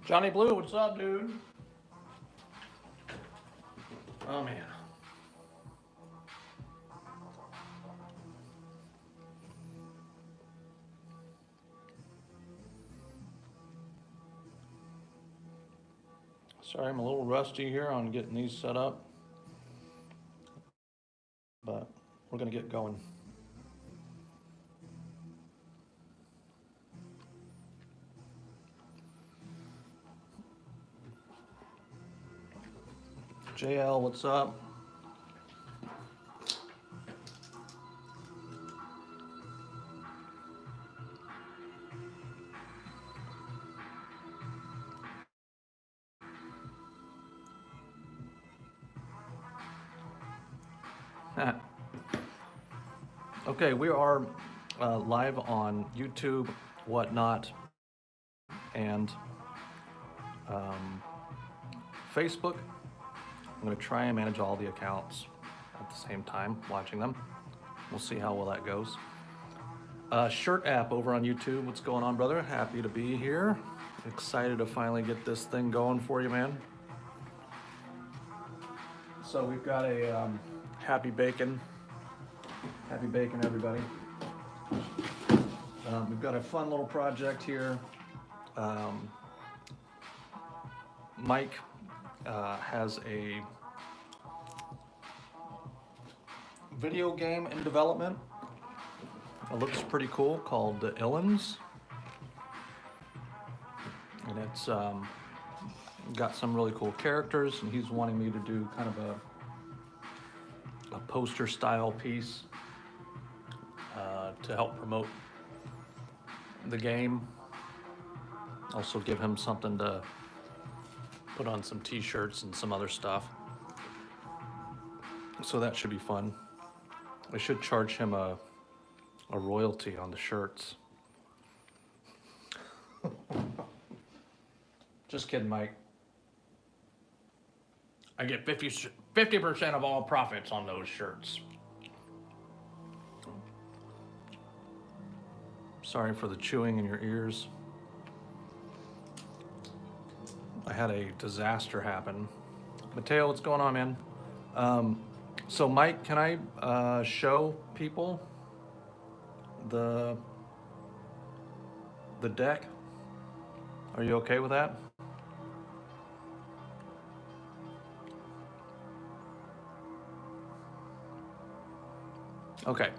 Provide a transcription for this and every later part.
Johnny Blue, what's up, dude? Oh, man. Sorry, I'm a little rusty here on getting these set up, but we're gonna get going. JL, what's up? Okay, we are live on YouTube, whatnot, and Facebook. I'm going to try and manage all the accounts at the same time, watching them. We'll see how well that goes. Shirt app over on YouTube. What's going on, brother? Happy to be here. Excited to finally get this thing going for you, man. So we've got a Happy Bacon. Happy Bacon, everybody. We've got a fun little project here. Mike has a video game in development. It looks pretty cool, called ILLAINS. And it's got some really cool characters, and he's wanting me to do kind of a poster style piece to help promote the game. Also give him something to put on some t-shirts and some other stuff. So that should be fun. I should charge him a royalty on the shirts. Just kidding, Mike. I get 50% of all profits on those shirts. Sorry for the chewing in your ears. I had a disaster happen. Mateo, what's going on, man? So Mike, can I show people the deck? Are you okay with that? Okay,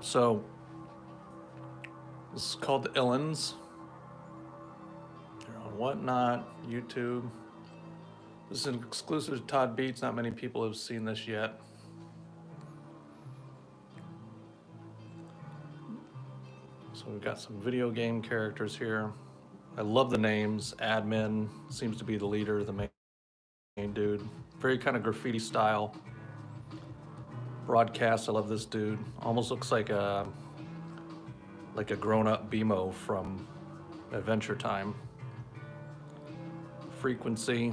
so this is called the ILLAINS. They're on Whatnot, YouTube. This is an exclusive to Todd Beats. Not many people have seen this yet. So we've got some video game characters here. I love the names. Admin seems to be the leader, the main dude. Very kind of graffiti style. Broadcast, I love this dude. Almost looks like a grown-up BMO from Adventure Time. Frequency.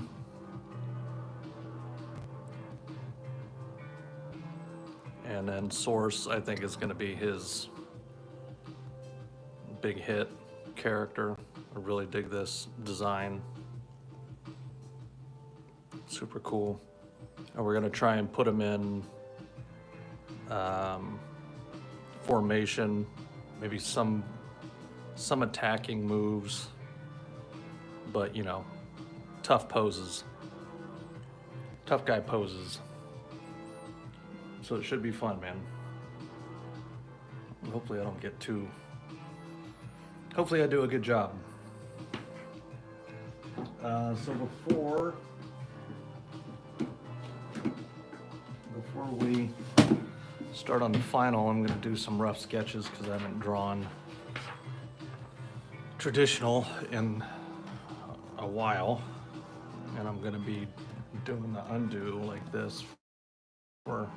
And then Source, I think, is going to be his big hit character. I really dig this design. Super cool. And we're going to try and put him in formation, maybe some attacking moves, but you know, tough poses, tough guy poses. So it should be fun, man. Hopefully I don't get too, hopefully I do a good job. So before we start on the final, I'm going to do some rough sketches because I haven't drawn traditional in a while, and I'm going to be doing the undo like this for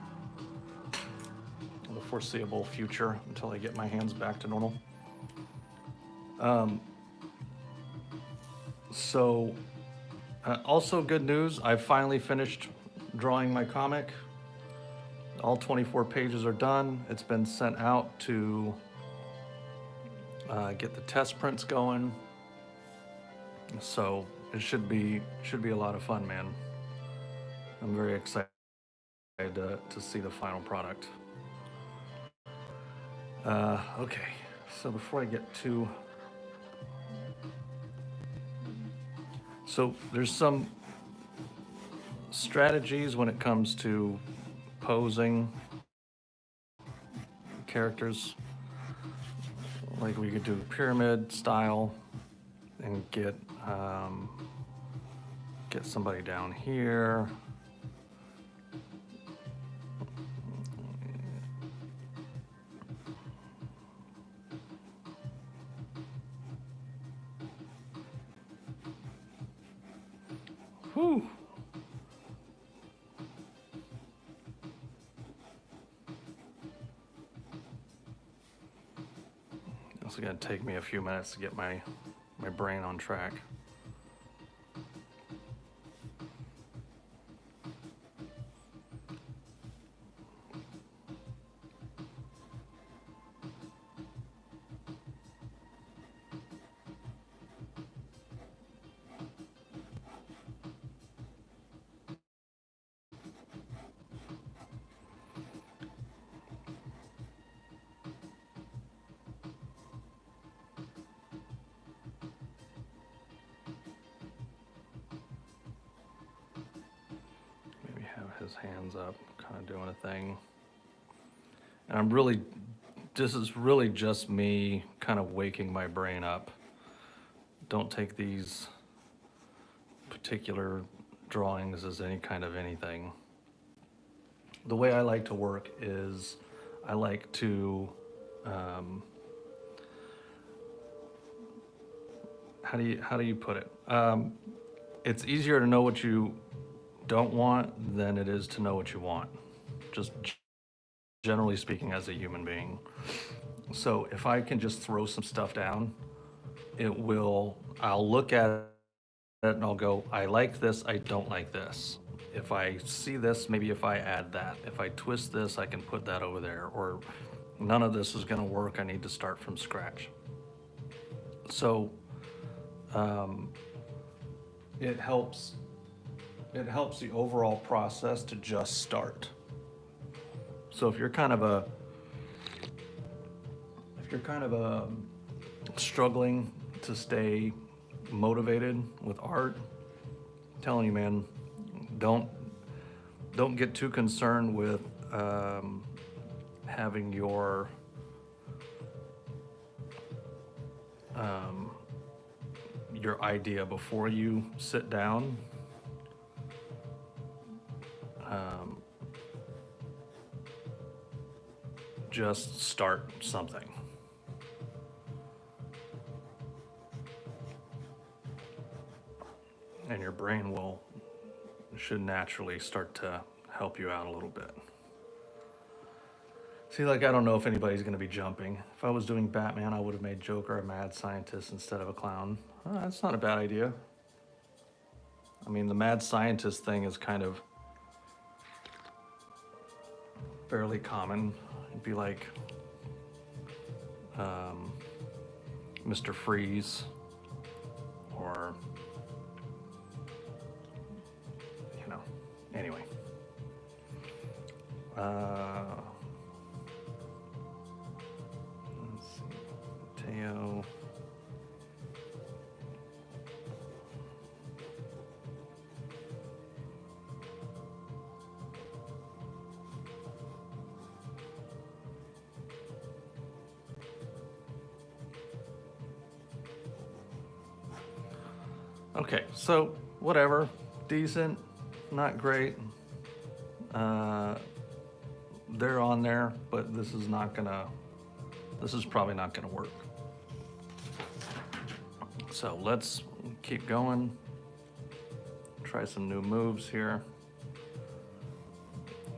the foreseeable future until I get my hands back to normal. Also good news, I finally finished drawing my comic. All 24 pages are done. It's been sent out to get the test prints going. So it should be a lot of fun, man. I'm very excited to see the final product. Okay, so before I get to, so there's some strategies when it comes to posing characters. Like we could do pyramid style and get somebody down here. Whew. It's gonna take me a few minutes to get my brain on track. His hands up, kind of doing a thing. And this is really just me kind of waking my brain up. Don't take these particular drawings as any kind of anything. The way I like to work is I like to, how do you put it? It's easier to know what you don't want than it is to know what you want, just generally speaking as a human being. So if I can just throw some stuff down, I'll look at it and I'll go, I like this, I don't like this. If I see this, maybe if I add that. If I twist this, I can put that over there. Or none of this is gonna work, I need to start from scratch. So it helps the overall process to just start. So if you're kind of struggling to stay motivated with art, I'm telling you, man, don't get too concerned with having your idea before you sit down. Just start something. And your brain should naturally start to help you out a little bit. See, like, I don't know if anybody's gonna be jumping. If I was doing Batman, I would have made Joker a mad scientist instead of a clown. That's not a bad idea. I mean, the mad scientist thing is kind of fairly common. It'd be like Mr. Freeze, or, you know, anyway. Let's see, Mateo. Okay, so whatever, decent, not great. They're on there, but this is probably not gonna work. So let's keep going. Try some new moves here.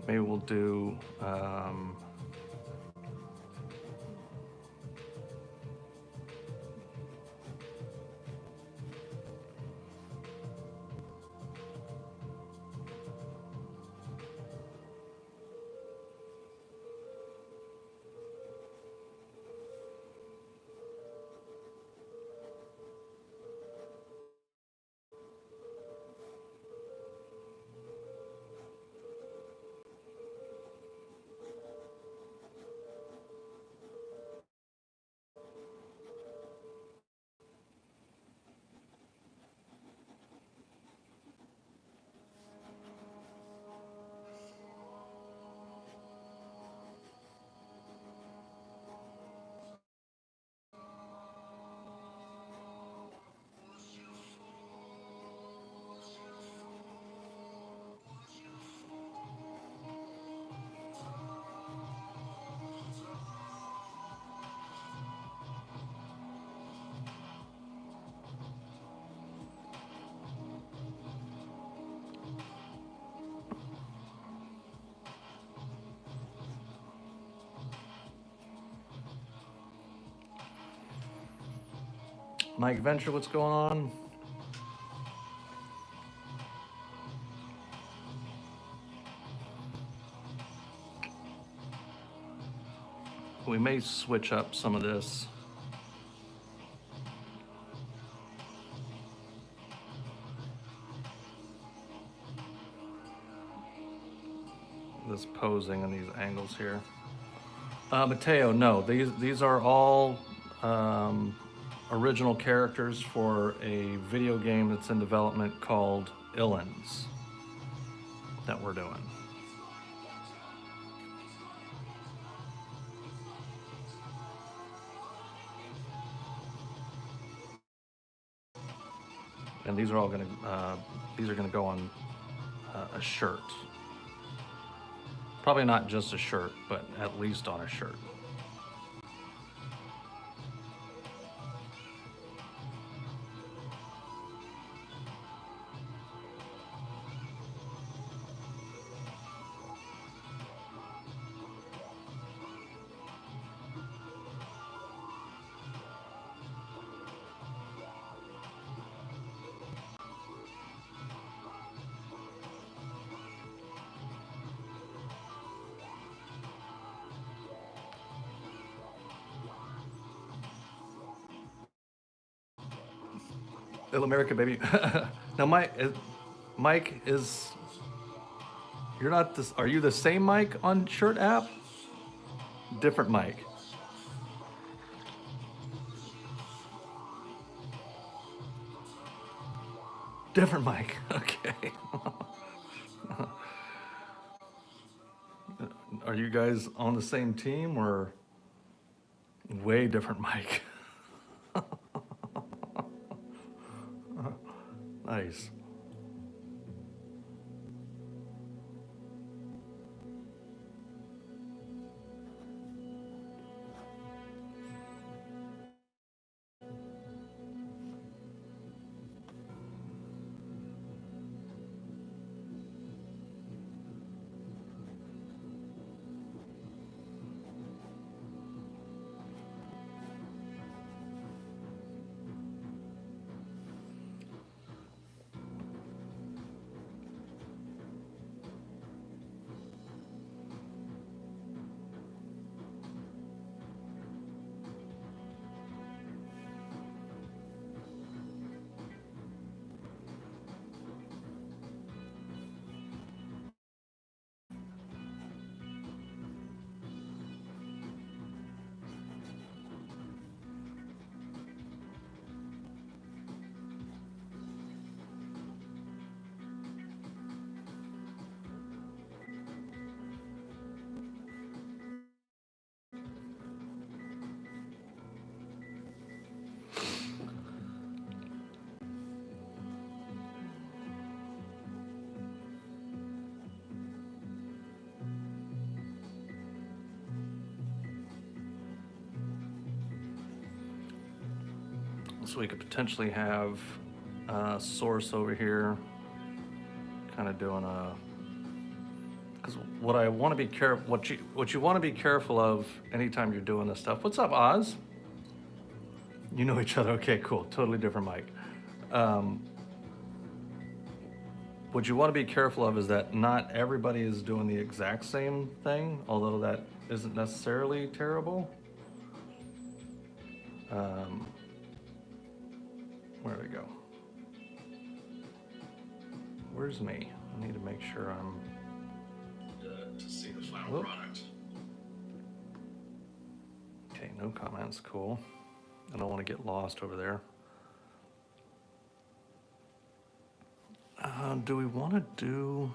Maybe we'll do, Mike Venture, what's going on? We may switch up some of this. This posing and these angles here. Mateo, no, these are all original characters for a video game that's in development called ILLAINS that we're doing. And these are all gonna go on a shirt. Probably not just a shirt, but at least on a shirt. Little America, baby. Now, Mike is. You're not this. Are you the same Mike on Shirt app? Different Mike. Different Mike. Okay. Are you guys on the same team or way different Mike? Nice. So we could potentially have a source over here, kind of doing a. Because what I want to be careful, what you want to be careful of anytime you're doing this stuff. What's up, Oz? You know each other. Okay, cool. Totally different mic. What you want to be careful of is that not everybody is doing the exact same thing, although that isn't necessarily terrible. Where did it go? Where's me? I need to make sure I'm... to see the final product. Okay, no comments, cool. I don't want to get lost over there. Do we want to do...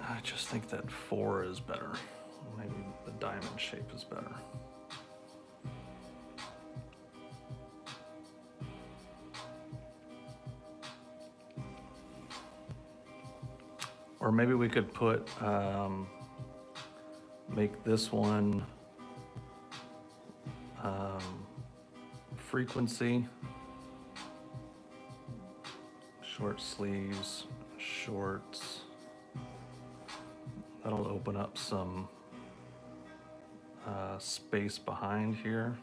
I just think that 4 is better. Maybe the diamond shape is better. Or maybe we could put, make this one frequency, short sleeves, shorts. That'll open up some space behind here.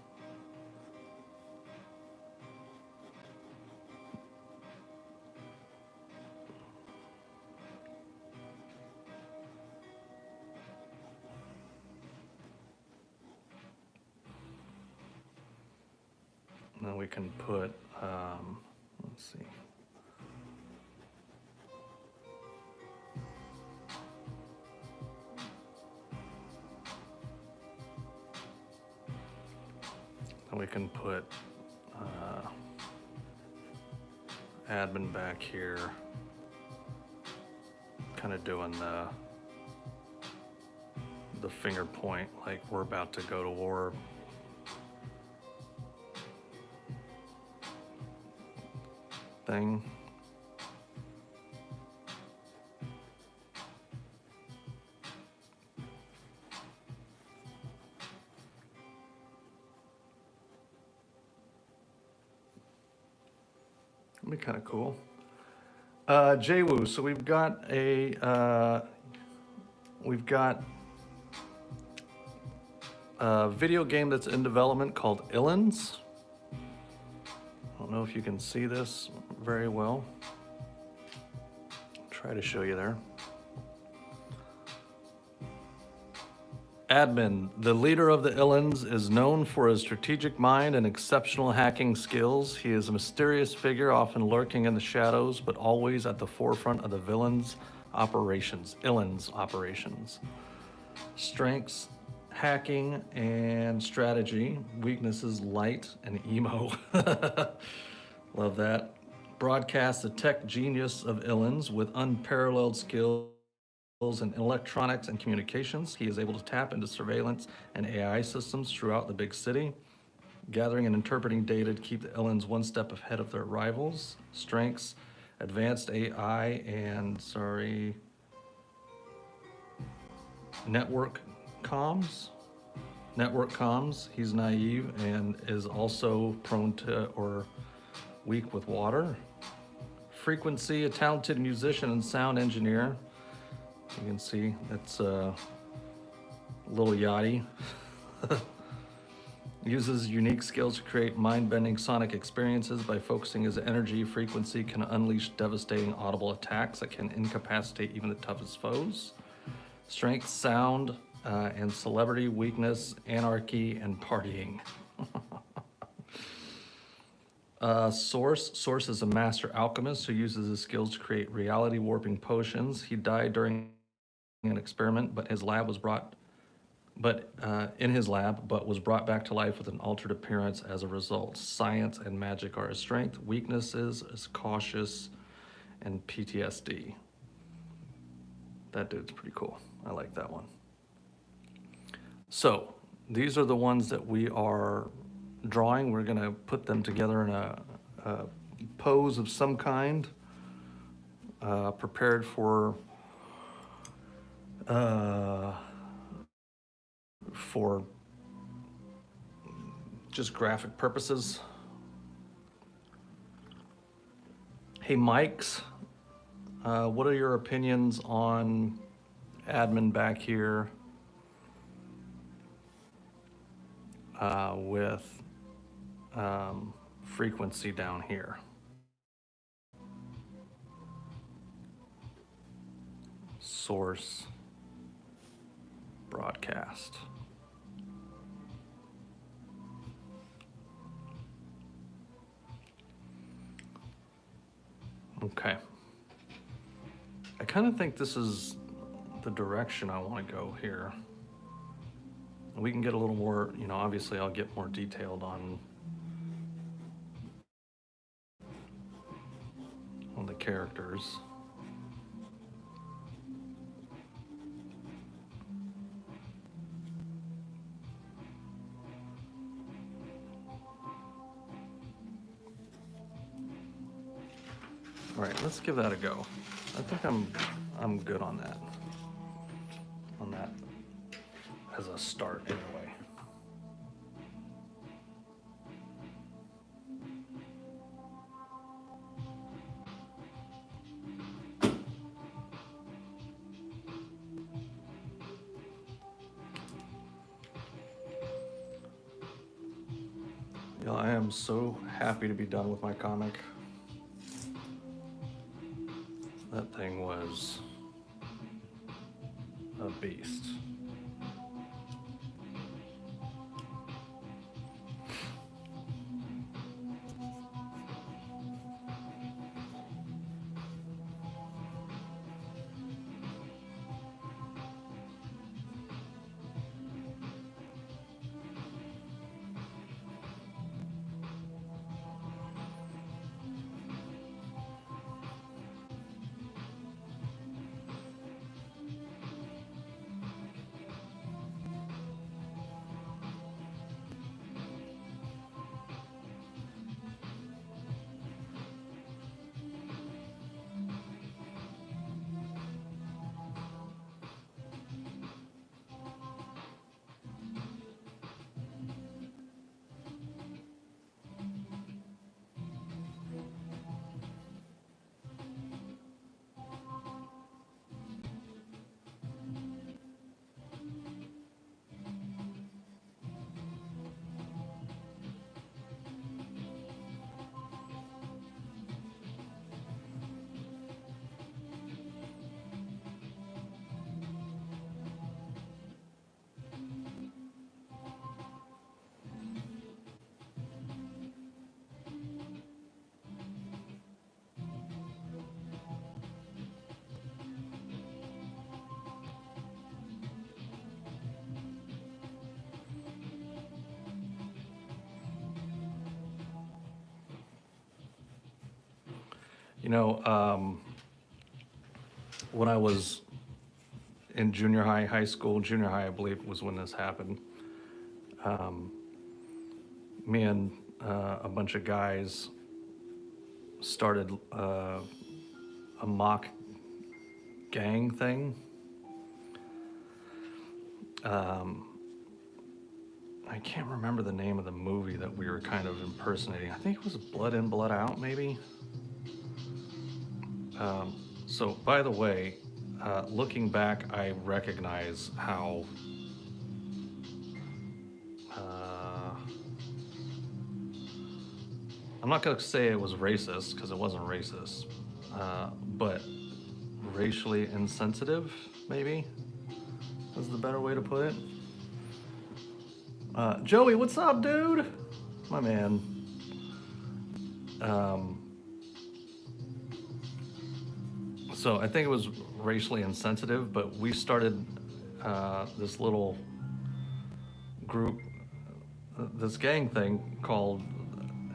And then we can put, let's see. Then we can put admin back here, kind of doing the finger point like we're about to go to war. Thing. That'd be kind of cool. JWoo, so we've got a video game that's in development called ILLAINS. I don't know if you can see this very well. Try to show you there. Admin, the leader of the ILLAINS, is known for his strategic mind and exceptional hacking skills. He is a mysterious figure, often lurking in the shadows, but always at the forefront of the ILLAINS operations. Strengths, hacking and strategy. Weaknesses, light and emo. Love that. Broadcasts the tech genius of ILLAINS with unparalleled skills in electronics and communications. He is able to tap into surveillance and AI systems throughout the big city, gathering and interpreting data to keep the ILLAINS one step ahead of their rivals. Strengths, advanced AI and, network comms. He's naive and is also prone to or weak with water. Frequency, a talented musician and sound engineer. You can see it's a little yachty. Uses unique skills to create mind-bending sonic experiences. By focusing his energy, frequency can unleash devastating audible attacks that can incapacitate even the toughest foes. Strength, sound, and celebrity. Weakness, anarchy, and partying. Source is a master alchemist who uses his skills to create reality warping potions. He died during an experiment, but in his lab was brought back to life with an altered appearance as a result. Science and magic are his strength. Weaknesses is cautious and PTSD. That dude's pretty cool. I like that one. So these are the ones that we are drawing. We're gonna put them together in a pose of some kind, prepared for just graphic purposes. Hey, Mikes, what are your opinions on admin back here with frequency down here? Source, broadcast. Okay. I kind of think this is the direction I want to go here. We can get a little more, obviously I'll get more detailed on the characters. All right, let's give that a go. I think I'm good on that. On that as a start anyway. Yeah, I am so happy to be done with my comic. That thing was a beast. You know, when I was in junior high, high school, junior high, I believe was when this happened. Me and a bunch of guys started a mock gang thing. I can't remember the name of the movie that we were kind of impersonating. I think it was Blood In, Blood Out, maybe. So, by the way, looking back, I recognize how I'm not going to say it was racist, because it wasn't racist, but racially insensitive, maybe, is the better way to put it. Joey, what's up, dude? My man. So I think it was racially insensitive, but we started this little group, this gang thing called,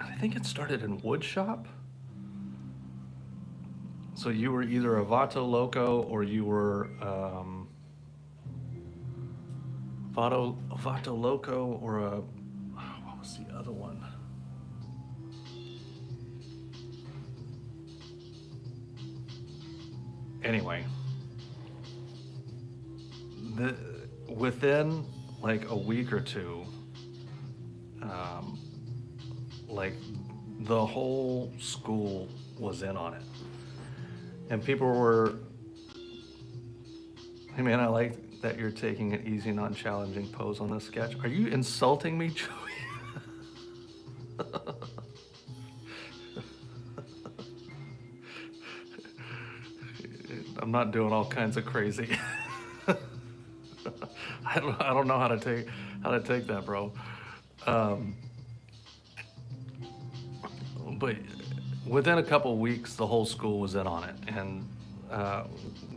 I think it started in wood shop. So you were either a Vato Loco or you were Vato Loco or what was the other one? Anyway, within like a week or two, like the whole school was in on it. And people were, hey man, I like that you're taking an easy, non-challenging pose on this sketch. Are you insulting me, Joey? I'm not doing all kinds of crazy. I don't know how to take that, bro. But within a couple weeks, the whole school was in on it, and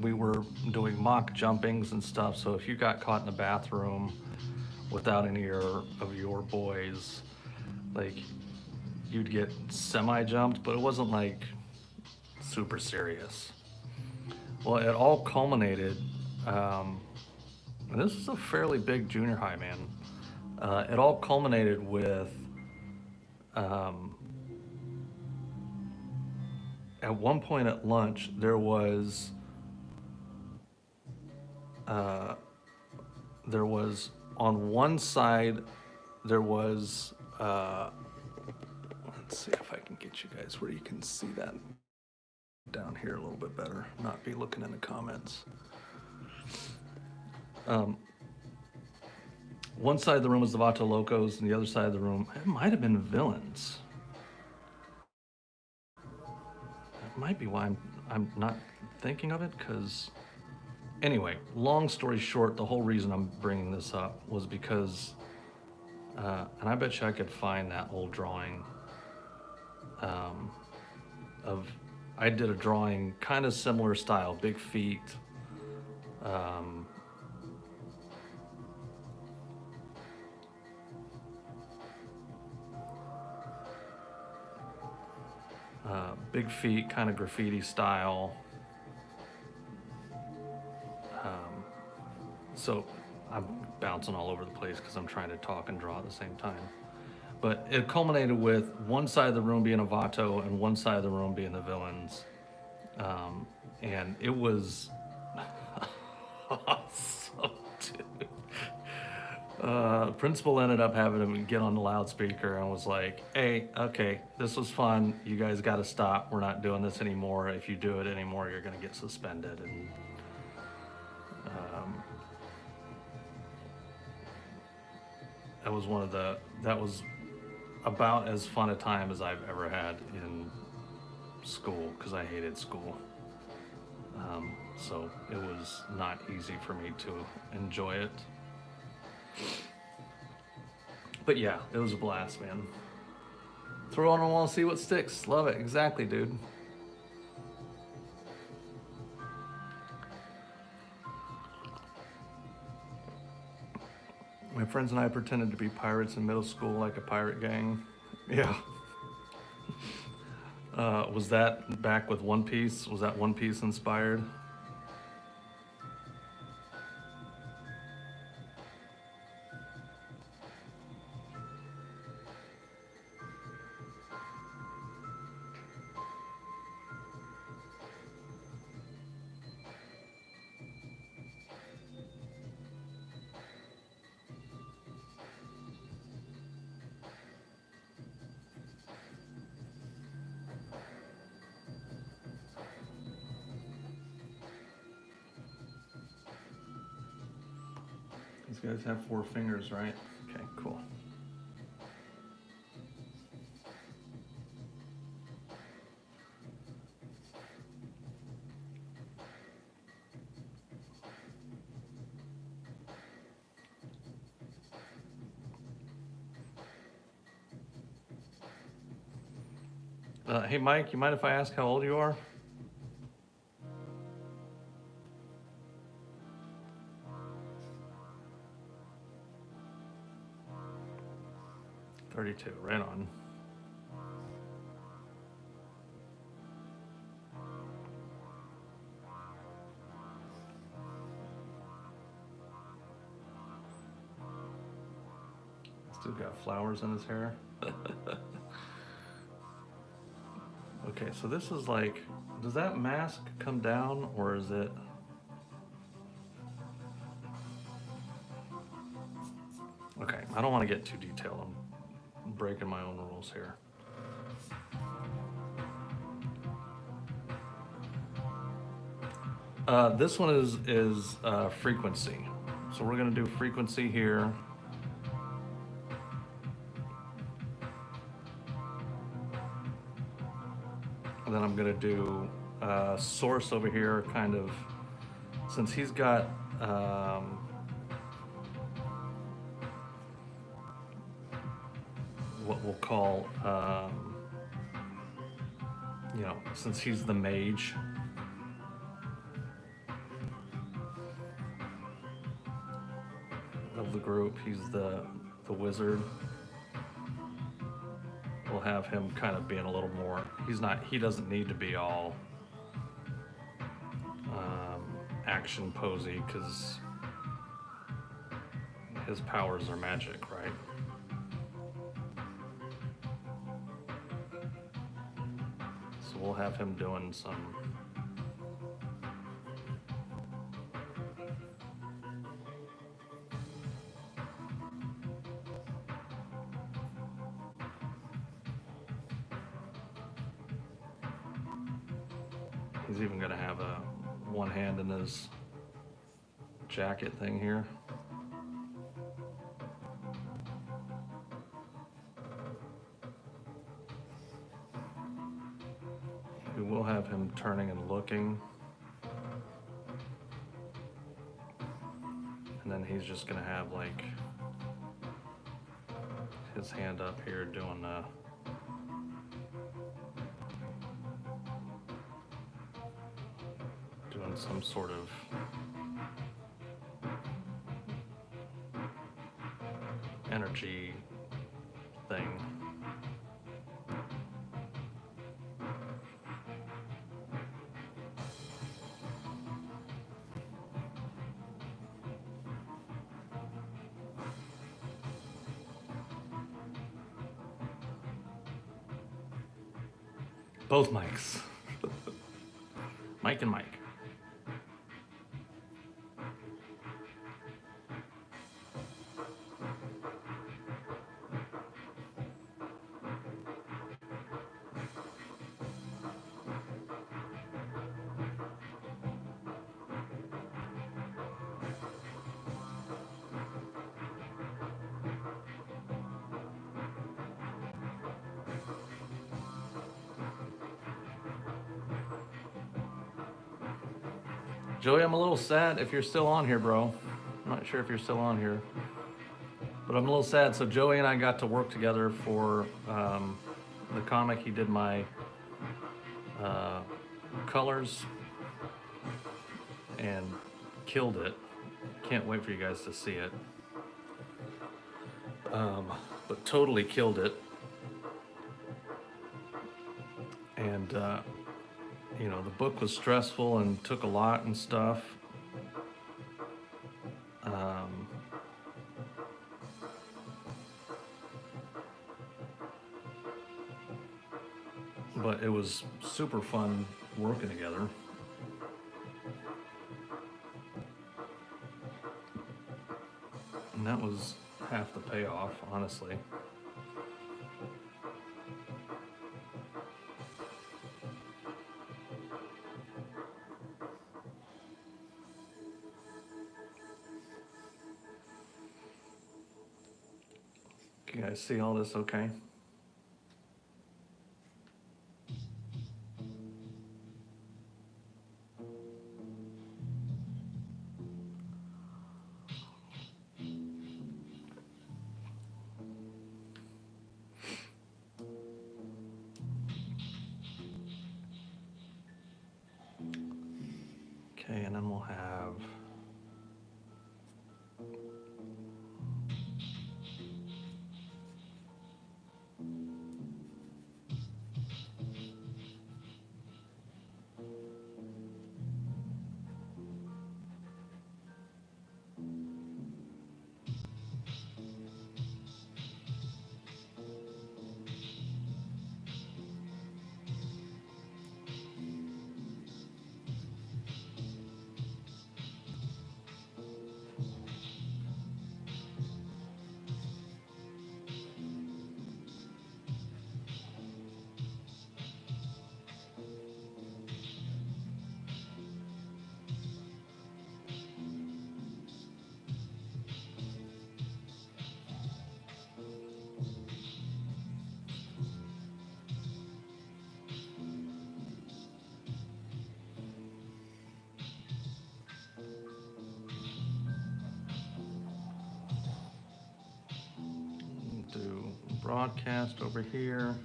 we were doing mock jumpings and stuff. So if you got caught in the bathroom without any of your boys, like you'd get semi-jumped, but it wasn't like super serious. Well, it all culminated, and this is a fairly big junior high, man. It all culminated with, at one point at lunch, there was on one side, there was, let's see if I can get you guys where you can see that down here a little bit better, not be looking in the comments. one side of the room was the Vato Locos, and the other side of the room, it might have been Villains. That might be why I'm not thinking of it, because anyway, long story short, the whole reason I'm bringing this up was because, and I bet you I could find that old drawing of, I did a drawing kind of similar style, big feet, big feet, kind of graffiti style. So I'm bouncing all over the place because I'm trying to talk and draw at the same time. But it culminated with one side of the room being a Vato and one side of the room being the Villains. And it was awesome, dude. Principal ended up having him get on the loudspeaker and was like, hey, okay, this was fun. You guys got to stop. We're not doing this anymore. If you do it anymore, you're going to get suspended. And that was about as fun a time as I've ever had in school, because I hated school. So it was not easy for me to enjoy it. But yeah, it was a blast, man. Throw on a wall, see what sticks. Love it. Exactly, dude. My friends and I pretended to be pirates in middle school, like a pirate gang. Yeah. Was that back with One Piece? Was that One Piece inspired? These guys have 4 fingers, right? Okay, cool. Hey, Mike, you mind if I ask how old you are? "32, right on. Still got flowers in his hair. Okay, so this is like, does that mask come down or is it? Okay, I don't want to get too detailed. I'm breaking my own rules here. This one is frequency. So we're gonna do frequency here. And then I'm gonna do source over here, kind of, since he's got what we'll call, you know, since he's the mage, of the group, he's the wizard. We'll have him kind of being a little more, he doesn't need to be all action posy, because his powers are magic, right? So we'll have him doing some he's even gonna have a one hand in his jacket thing here. We will have him turning and looking. And then he's just gonna have like his hand up here doing some sort of energy thing. Both mics. Mike and Mike. Joey, I'm a little sad if you're still on here, bro. I'm not sure if you're still on here, but I'm a little sad. So Joey and I got to work together for the comic. He did my colors and killed it. Can't wait for you guys to see it. But totally killed it. And you know, the book was stressful and took a lot and stuff. But it was super fun working together. And that was half the payoff, honestly. Can you guys see all this okay? Okay, and then we'll have broadcast over here.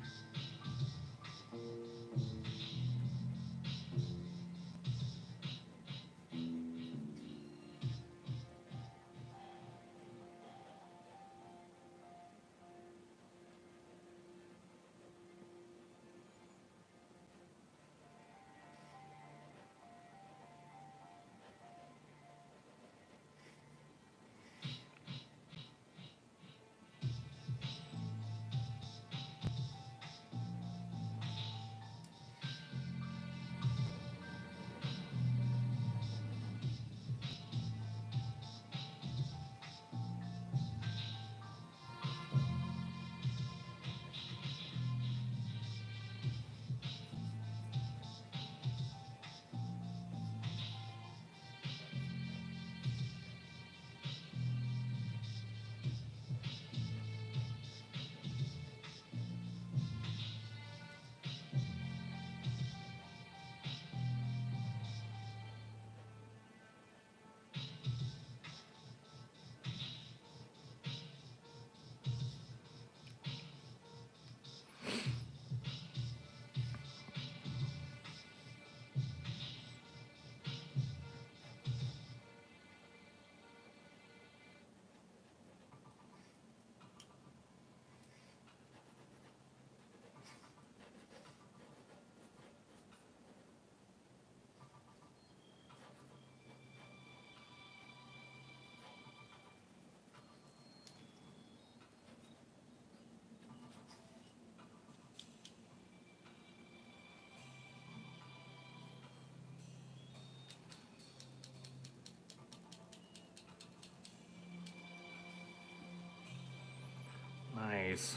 Nice.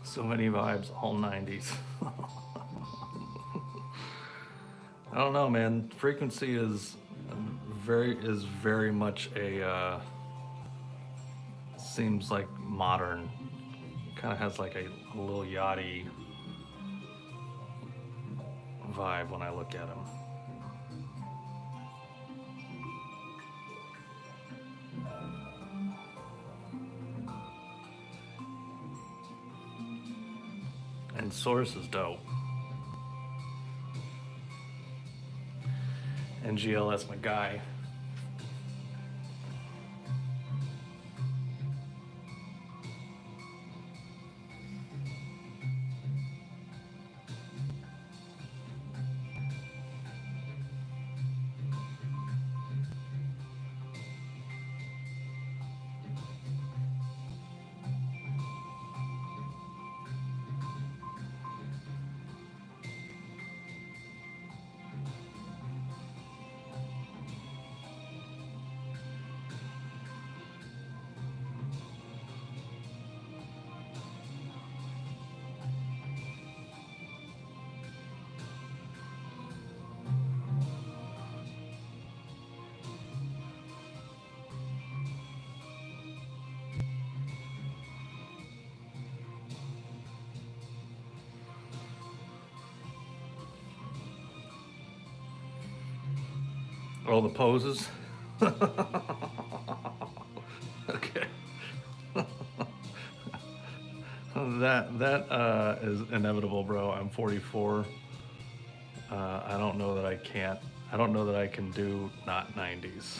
So many vibes, all 90s. I don't know, man. Frequency is very much a seems like modern. Kind of has like a little yachty vibe when I look at him. And Source is dope. And GLS, my guy. All the poses. Okay. that is inevitable, bro. I'm 44. I don't know that I can't. I don't know that I can do not 90s.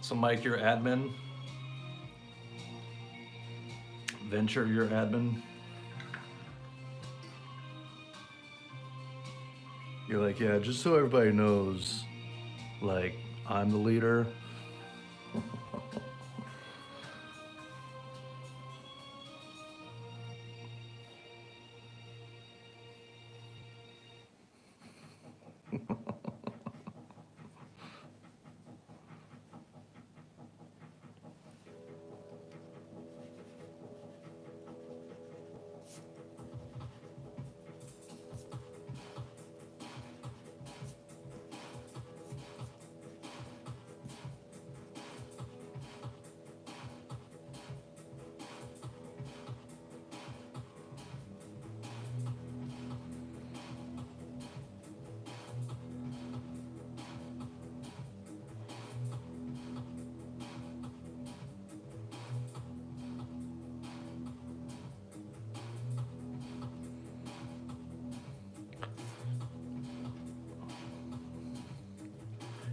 So Mike, you're admin. Venture, you're admin. You're like, yeah, just so everybody knows, like, I'm the leader.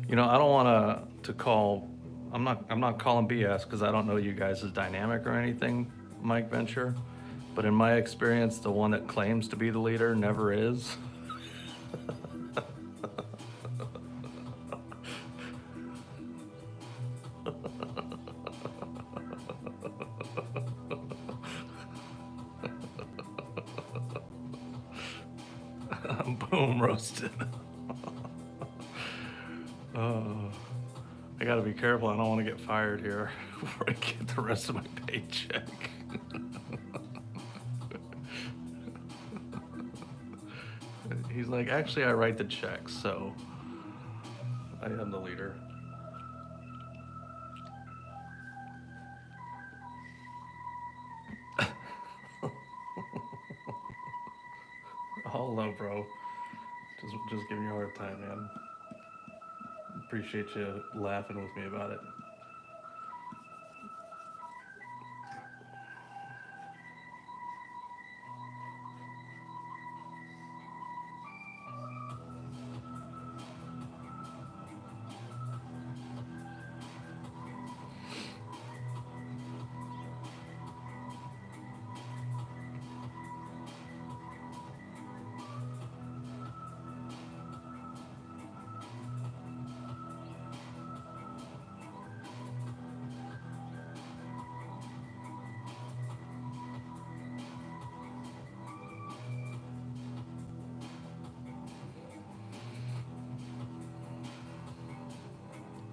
You know, I don't want to call. I'm not calling BS because I don't know you guys' dynamic or anything, Mike Venture. But in my experience, the one that claims to be the leader never is. Boom, roasted. I gotta be careful. I don't want to get fired here before I get the rest of my paycheck. He's like, actually, I write the checks, so I am the leader. Oh, love, bro. Just giving you a hard time, man. Appreciate you laughing with me about it.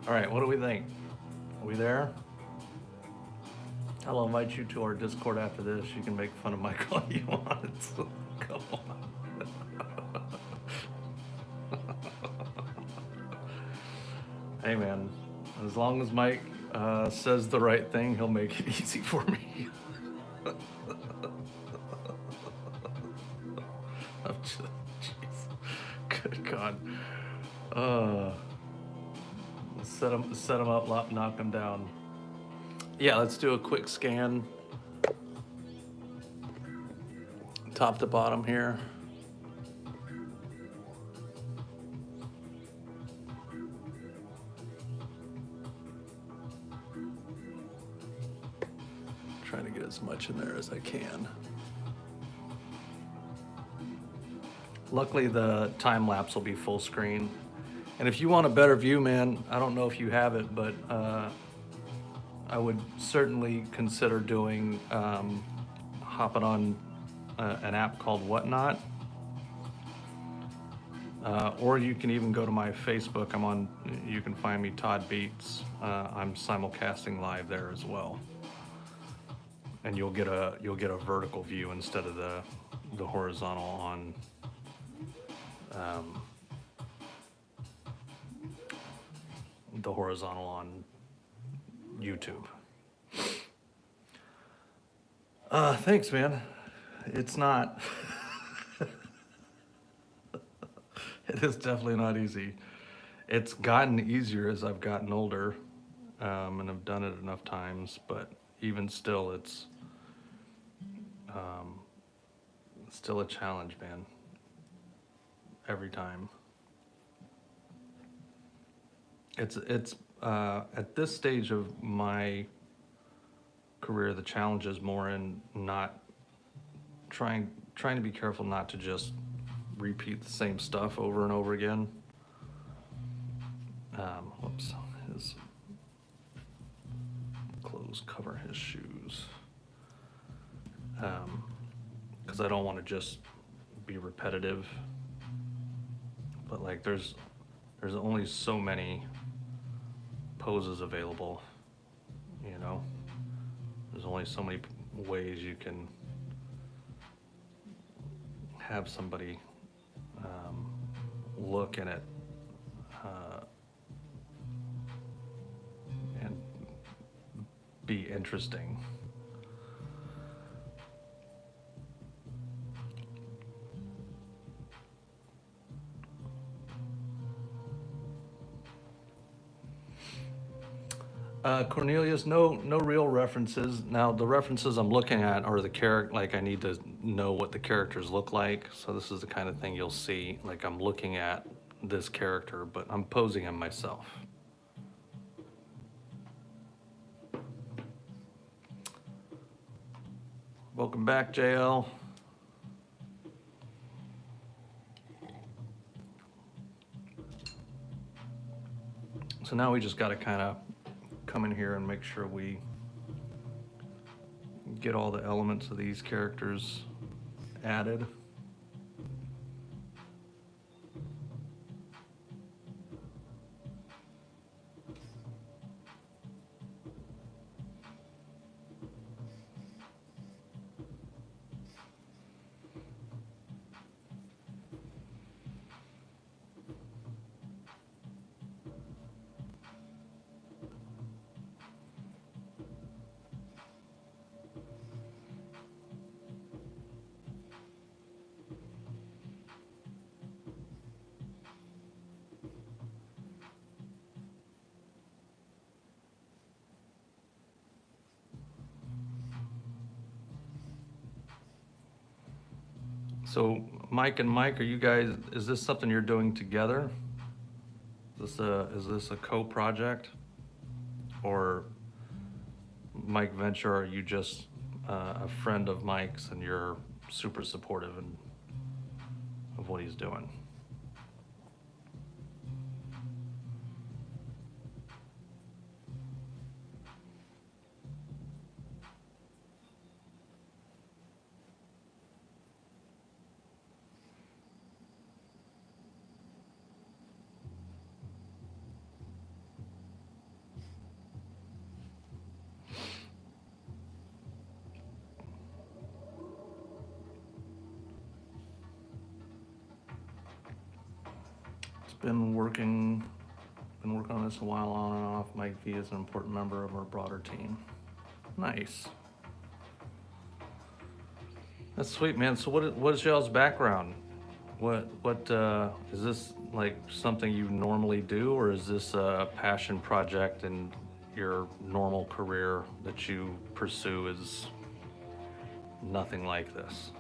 All right, what do we think? Are we there? I'll invite you to our Discord after this. You can make fun of Mike all you want. Come on. Hey, man, as long as Mike says the right thing, he'll make it easy for me. I'm just, jeez. Good God. Set him up, knock him down. Yeah, let's do a quick scan. Top to bottom here. Trying to get as much in there as I can. Luckily, the time lapse will be full screen. And if you want a better view, man, I don't know if you have it, but I would certainly consider doing, hopping on an app called Whatnot. Or you can even go to my Facebook. You can find me, Todd Beats. I'm simulcasting live there as well. And you'll get a vertical view instead of the horizontal on YouTube. Thanks, man. It's not. It is definitely not easy. It's gotten easier as I've gotten older, and I've done it enough times, but even still, it's still a challenge, man. Every time. It's at this stage of my career, the challenge is more in not trying to be careful not to just repeat the same stuff over and over again. Whoops, his clothes cover his shoes. Because I don't want to just be repetitive. But like there's only so many poses available, you know? There's only so many ways you can have somebody look in it and be interesting. Cornelius, no real references. Now the references I'm looking at are the character. Like I need to know what the characters look like. So this is the kind of thing you'll see. Like I'm looking at this character, but I'm posing him myself. Welcome back, JL. So now we just got to kind of come in here and make sure we get all the elements of these characters added. So Mike and Mike, are you guys, is this something you're doing together? Is this a co-project? Or Mike Venture, are you just a friend of Mike's and you're super supportive of what he's doing? Been working on this a while, on and off. Mike V is an important member of our broader team. Nice. That's sweet, man. So what is y'all's background? What is this, like something you normally do, or is this a passion project and your normal career that you pursue is nothing like this?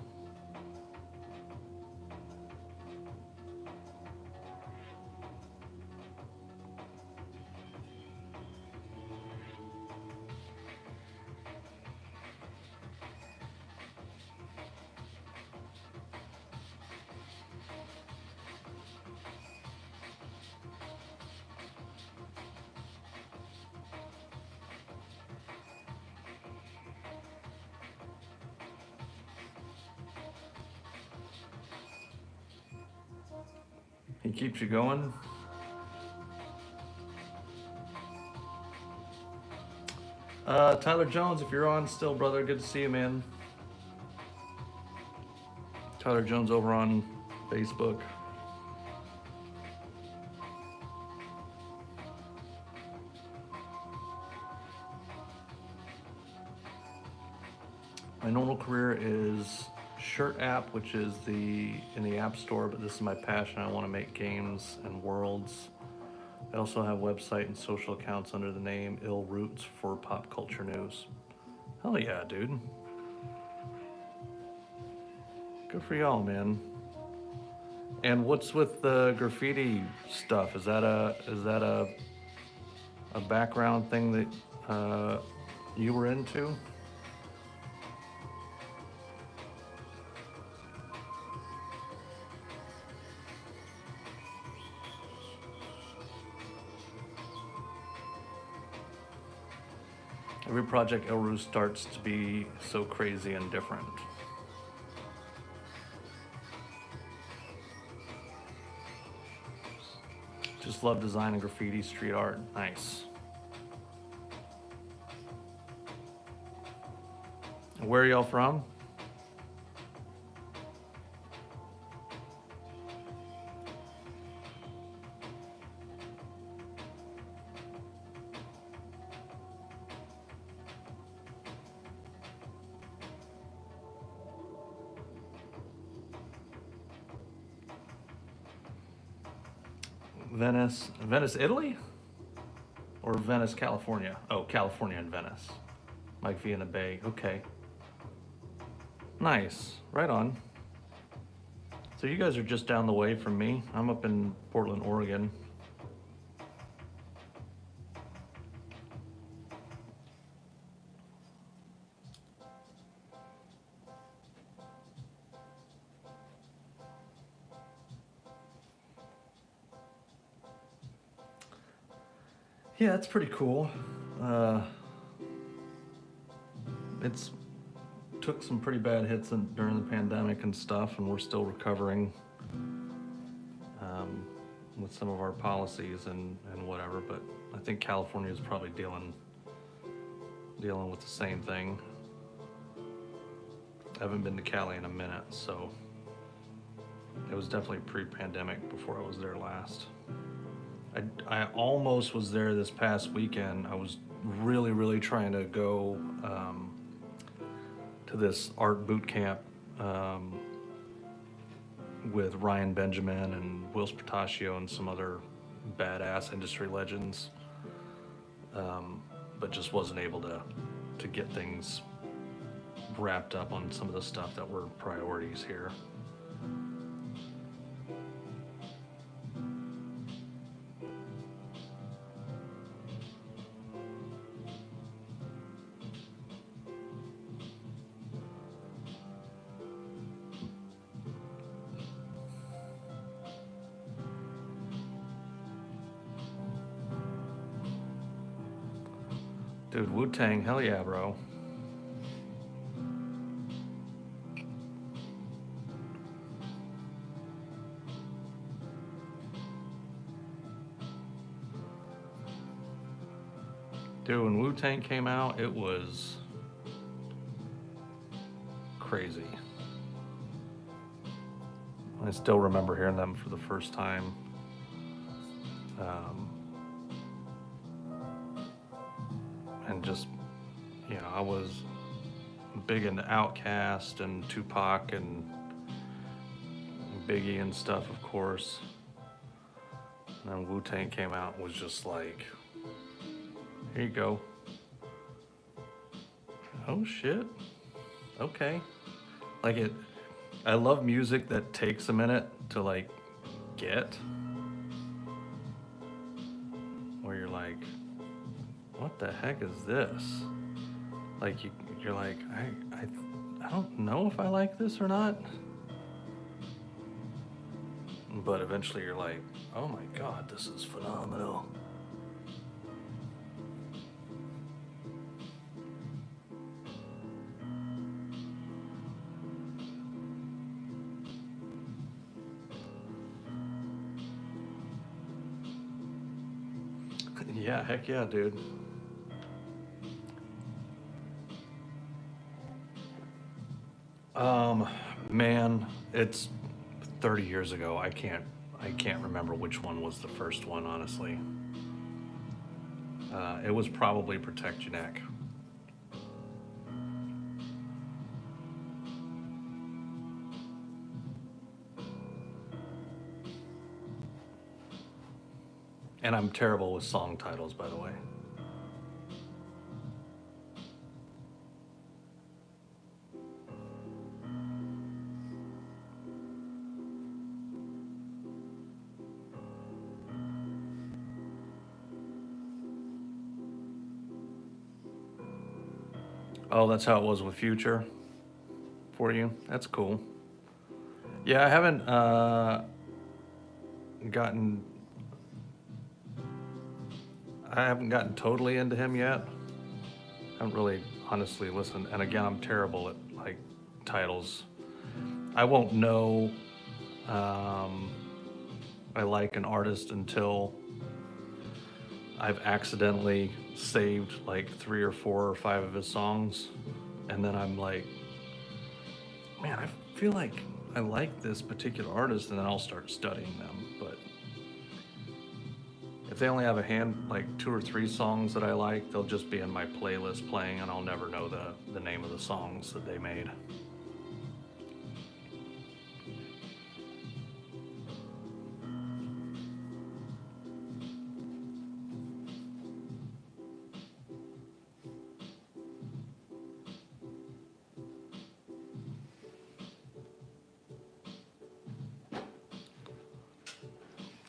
He keeps you going. Tyler Jones, if you're on still, brother, good to see you, man. Tyler Jones over on Facebook. My normal career is Shirt app, which is in the App Store, but this is my passion. I want to make games and worlds. I also have a website and social accounts under the name Ill Roots for pop culture news. Hell yeah, dude. Good for y'all, man. And what's with the graffiti stuff? Is that a background thing that you were into? Every project Elru starts to be so crazy and different. Just love designing graffiti, street art. Nice. Where are y'all from? Venice, Italy? Or Venice, California? Oh, California and Venice. Mike V in the Bay, okay. Nice, right on. So So you guys are just down the way from me. I'm up in Portland, Oregon. Yeah, it's pretty cool. It's took some pretty bad hits during the pandemic and stuff, and we're still recovering with some of our policies and whatever. But I think California is probably dealing with the same thing. I haven't been to Cali in a minute, so it was definitely pre-pandemic before I was there last. I almost was there this past weekend. I was really trying to go to this art boot camp with Ryan Benjamin and Will Spataccio and some other badass industry legends, but just wasn't able to get things wrapped up on some of the stuff that were priorities here. Dude, Wu-Tang, hell yeah, bro. Dude, when Wu-Tang came out, it was crazy. I still remember hearing them for the first time. And just, you know, I was big into Outkast and Tupac and Biggie and stuff, of course. And then Wu-Tang came out and was just like, here you go. Oh shit. Okay. Like I love music that takes a minute to like get. Where you're like, what the heck is this? Like you're like, I don't know if I like this or not. But eventually you're like, oh my God, this is phenomenal. Yeah, heck yeah, dude. Man, it's 30 years ago. I can't remember which one was the first one, honestly. It was probably Protect Your Neck. And I'm terrible with song titles, by the way. Oh, that's how it was with Future for you? That's cool. Yeah, I haven't gotten totally into him yet. I haven't really honestly listened. And again, I'm terrible at like titles. I won't know I like an artist until I've accidentally saved like 3 or 4 or 5 of his songs. And then I'm like, man, I feel like I like this particular artist, and then I'll start studying them. But if they only have like 2 or 3 songs that I like, they'll just be in my playlist playing, and I'll never know the name of the songs that they made.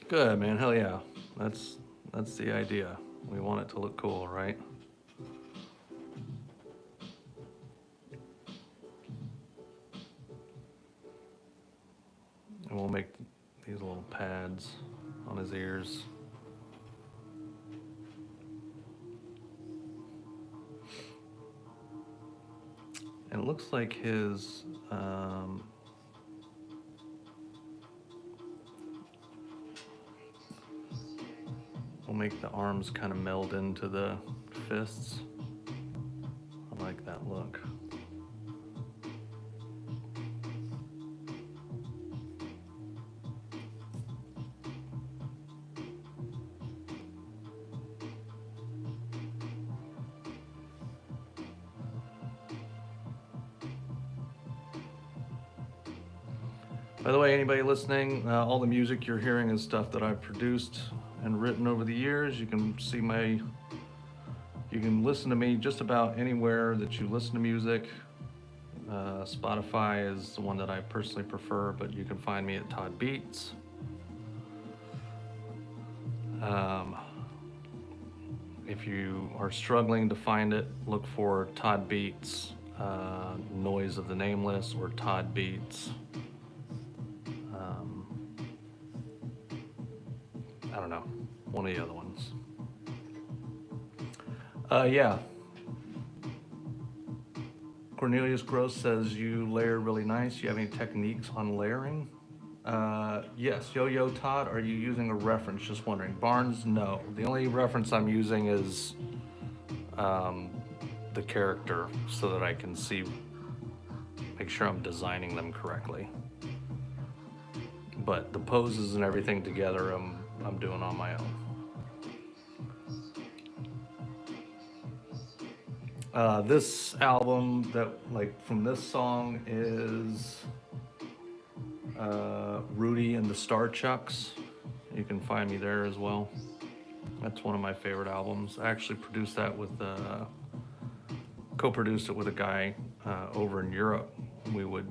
Good, man. Hell yeah. That's the idea. We want it to look cool, right? And we'll make these little pads on his ears. And it looks like his we'll make the arms kind of meld into the fists. I like that look. By the way, anybody listening, all the music you're hearing is stuff that I've produced and written over the years. You can see you can listen to me just about anywhere that you listen to music. Spotify is the one that I personally prefer, but you can find me at Todd Beats. If you are struggling to find it, look for Todd Beats, Noise of the Nameless, or Todd Beats. I don't know, one of the other ones. Yeah. Cornelius Gross says you layer really nice. You have any techniques on layering? Yes. Yo Todd, are you using a reference? Just wondering. Barnes, no. The only reference I'm using is the character so that I can see, make sure I'm designing them correctly. But the poses and everything together, I'm doing on my own. This album that, like, from this song is Rudy and the Star Chucks. You can find me there as well. That's one of my favorite albums. I actually produced that with, co-produced it with a guy over in Europe. We would,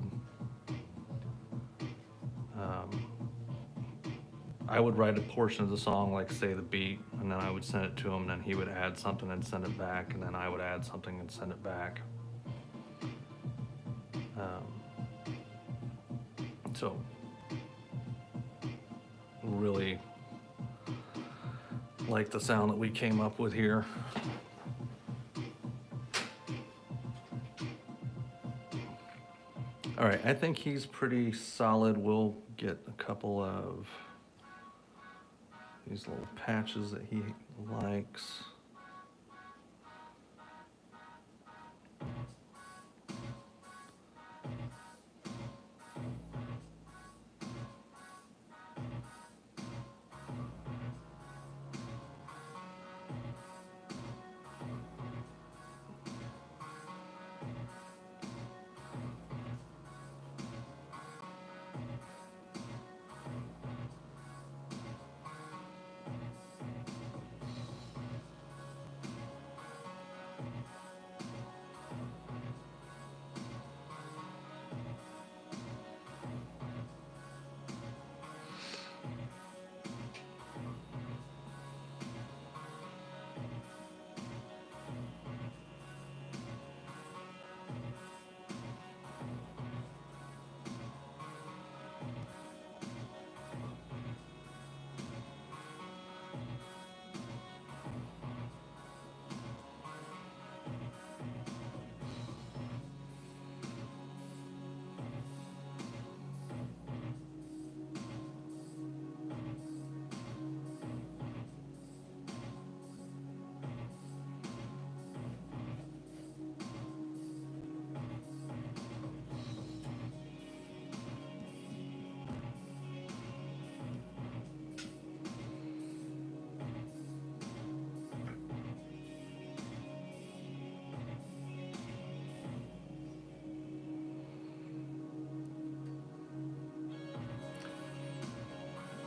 I would write a portion of the song, like say the beat, and then I would send it to him, and then he would add something and send it back, and then I would add something and send it back. So, really like the sound that we came up with here. All right, I think he's pretty solid. We'll get a couple of these little patches that he likes.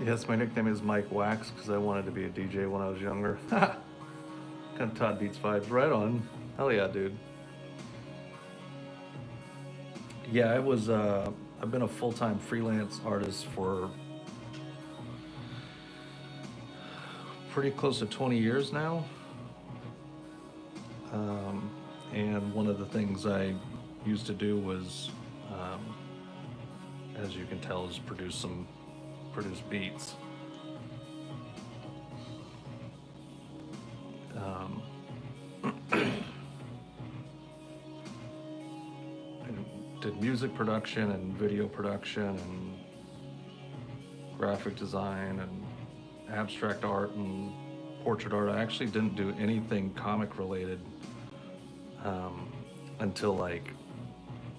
Yes, my nickname is Mike Wax because I wanted to be a DJ when I was younger. Kind of Todd Beats vibes. Right on. Hell yeah, dude. Yeah, I've been a full-time freelance artist for pretty close to 20 years now. And one of the things I used to do was, as you can tell, is produce beats. I did music production and video production and graphic design and abstract art and portrait art. I actually didn't do anything comic related until like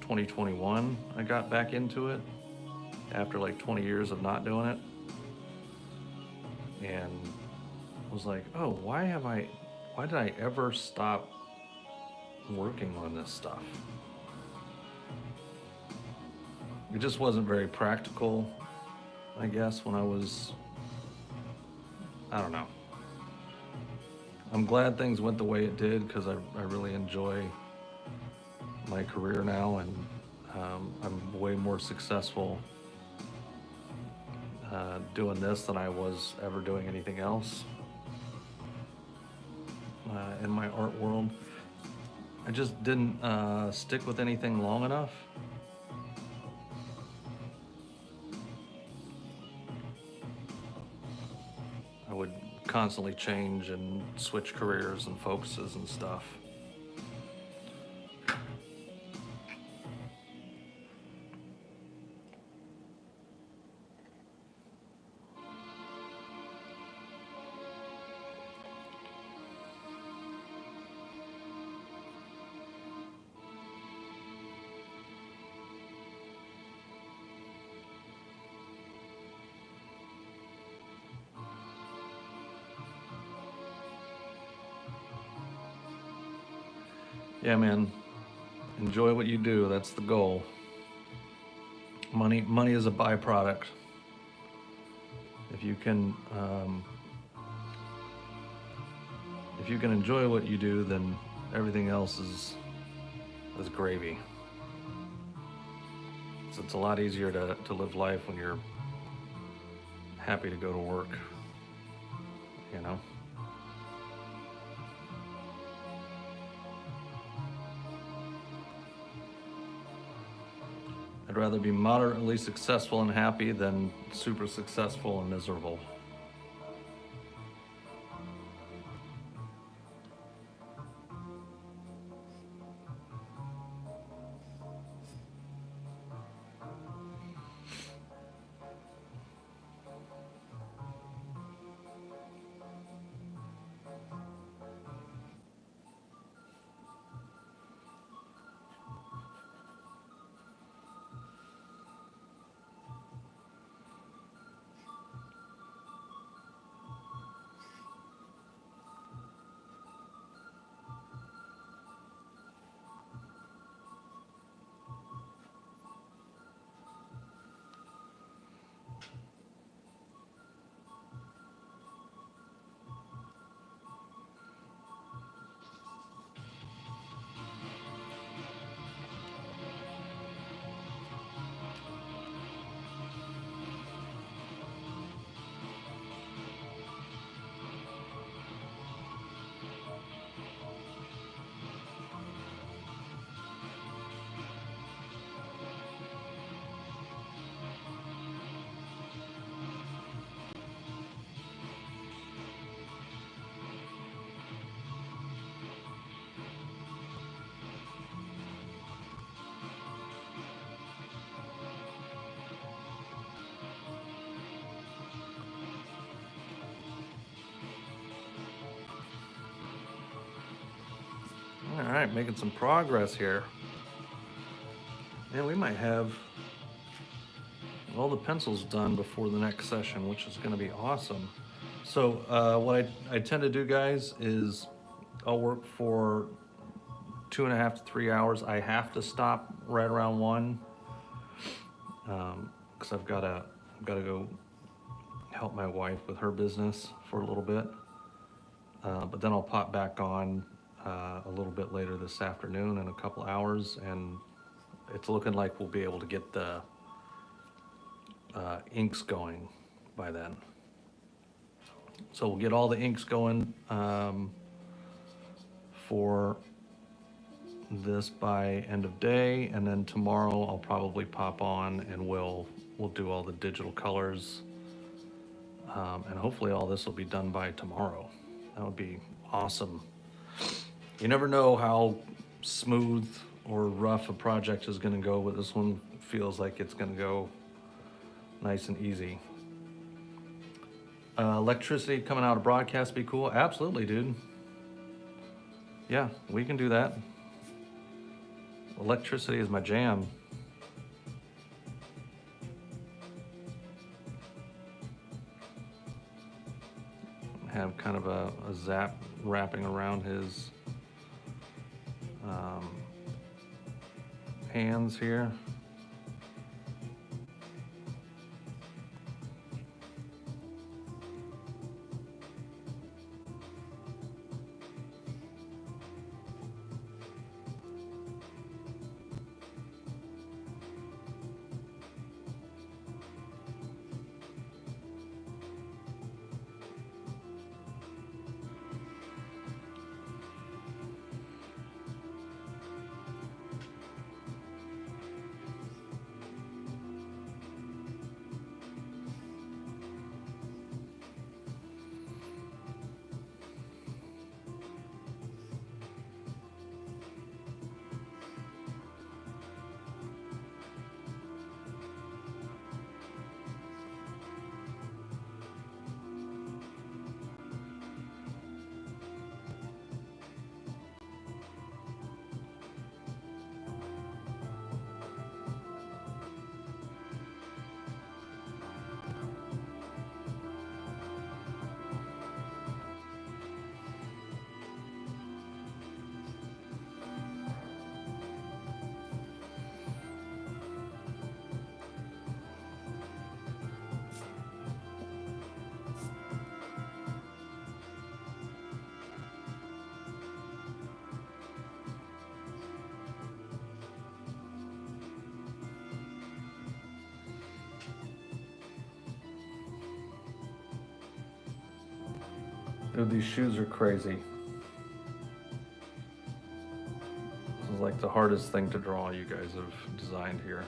2021. I got back into it after like 20 years of not doing it, and was like, oh, why did I ever stop working on this stuff? It just wasn't very practical, I guess, when I was, I don't know. I'm glad things went the way it did, because I really enjoy my career now, and I'm way more successful doing this than I was ever doing anything else in my art world. I just didn't stick with anything long enough. I would constantly change and switch careers and focuses and stuff. Yeah, man, enjoy what you do. That's the goal. Money is a byproduct. If you can enjoy what you do, then everything else is gravy. So it's a lot easier to live life when you're happy to go to work, you know? I'd rather be moderately successful and happy than super successful and miserable. All right, making some progress here. Man, we might have all the pencils done before the next session, which is going to be awesome. So what I tend to do, guys, is I'll work for 2.5 to 3 hours. I have to stop right around 1 because I've got to go help my wife with her business for a little bit. But then I'll pop back on a little bit later this afternoon in a couple hours, and it's looking like we'll be able to get the inks going by then. So we'll get all the inks going for this by end of day, and then tomorrow I'll probably pop on and we'll do all the digital colors, and hopefully all this will be done by tomorrow. That would be awesome. You never know how smooth or rough a project is going to go, but this one feels like it's going to go nice and easy. Electricity coming out of broadcast be cool? Absolutely, dude. Yeah, we can do that. Electricity is my jam. Have kind of a zap wrapping around his hands here. Dude, these shoes are crazy. This is like the hardest thing to draw you guys have designed here.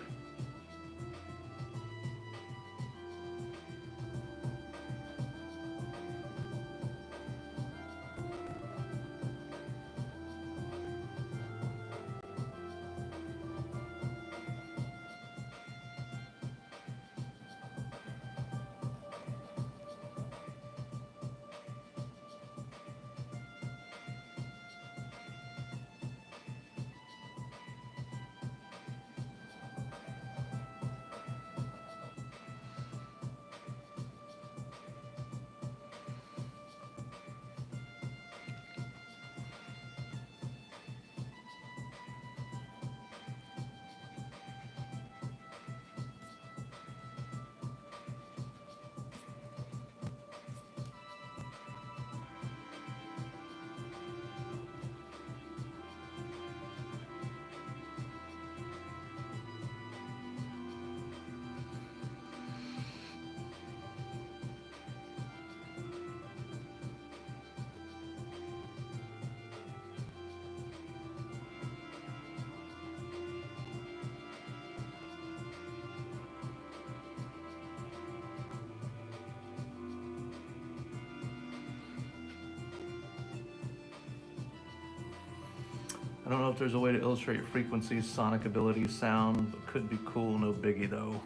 I don't know if there's a way to illustrate frequencies, sonic ability, sound, but could be cool, no biggie though.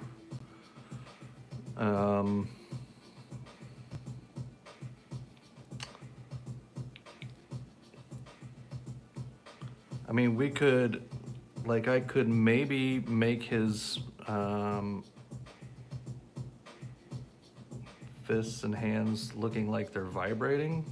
I mean, we could, like, I could maybe make his fists and hands looking like they're vibrating.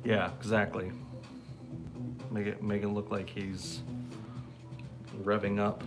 Yeah, exactly. Make it look like he's revving up.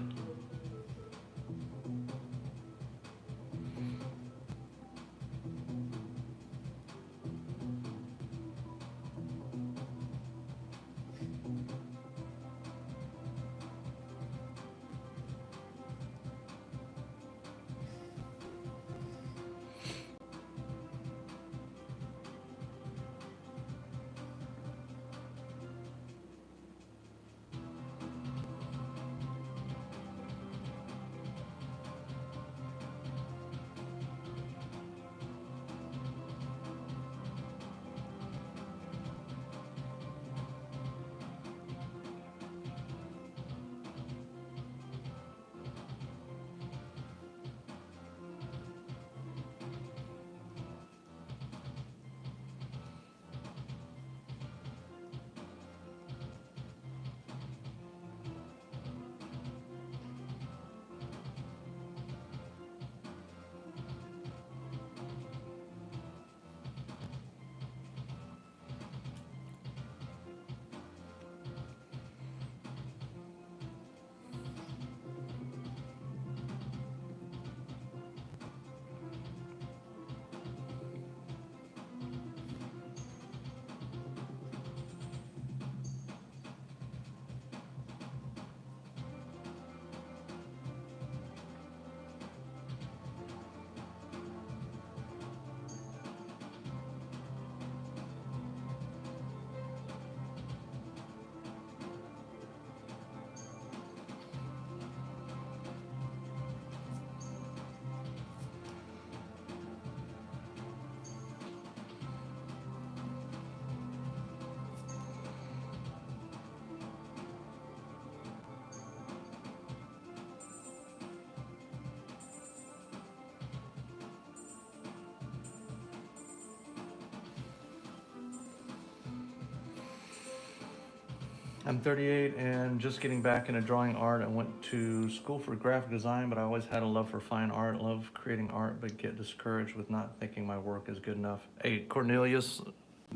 I'm 38 and just getting back into drawing art. I went to school for graphic design, but I always had a love for fine art, love creating art, but get discouraged with not thinking my work is good enough. Hey, Cornelius,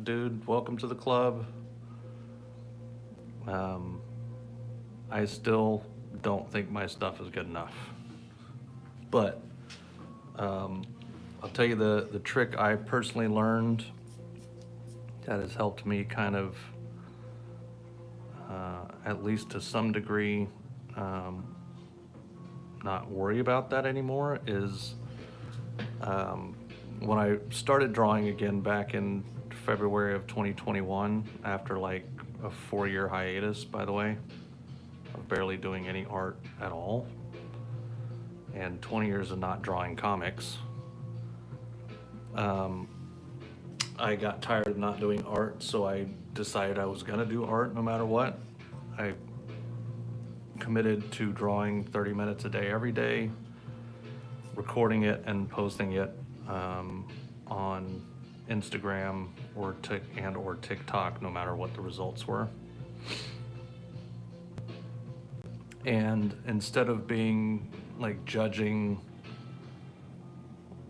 dude, welcome to the club. I still don't think my stuff is good enough. But I'll tell you the trick I personally learned that has helped me kind of at least to some degree, not worry about that anymore is when I started drawing again back in February of 2021, after like a 4-year hiatus, by the way, of barely doing any art at all, and 20 years of not drawing comics, I got tired of not doing art, so I decided I was gonna do art no matter what. I committed to drawing 30 minutes a day every day, recording it and posting it on Instagram or TikTok, no matter what the results were. And instead of being like judging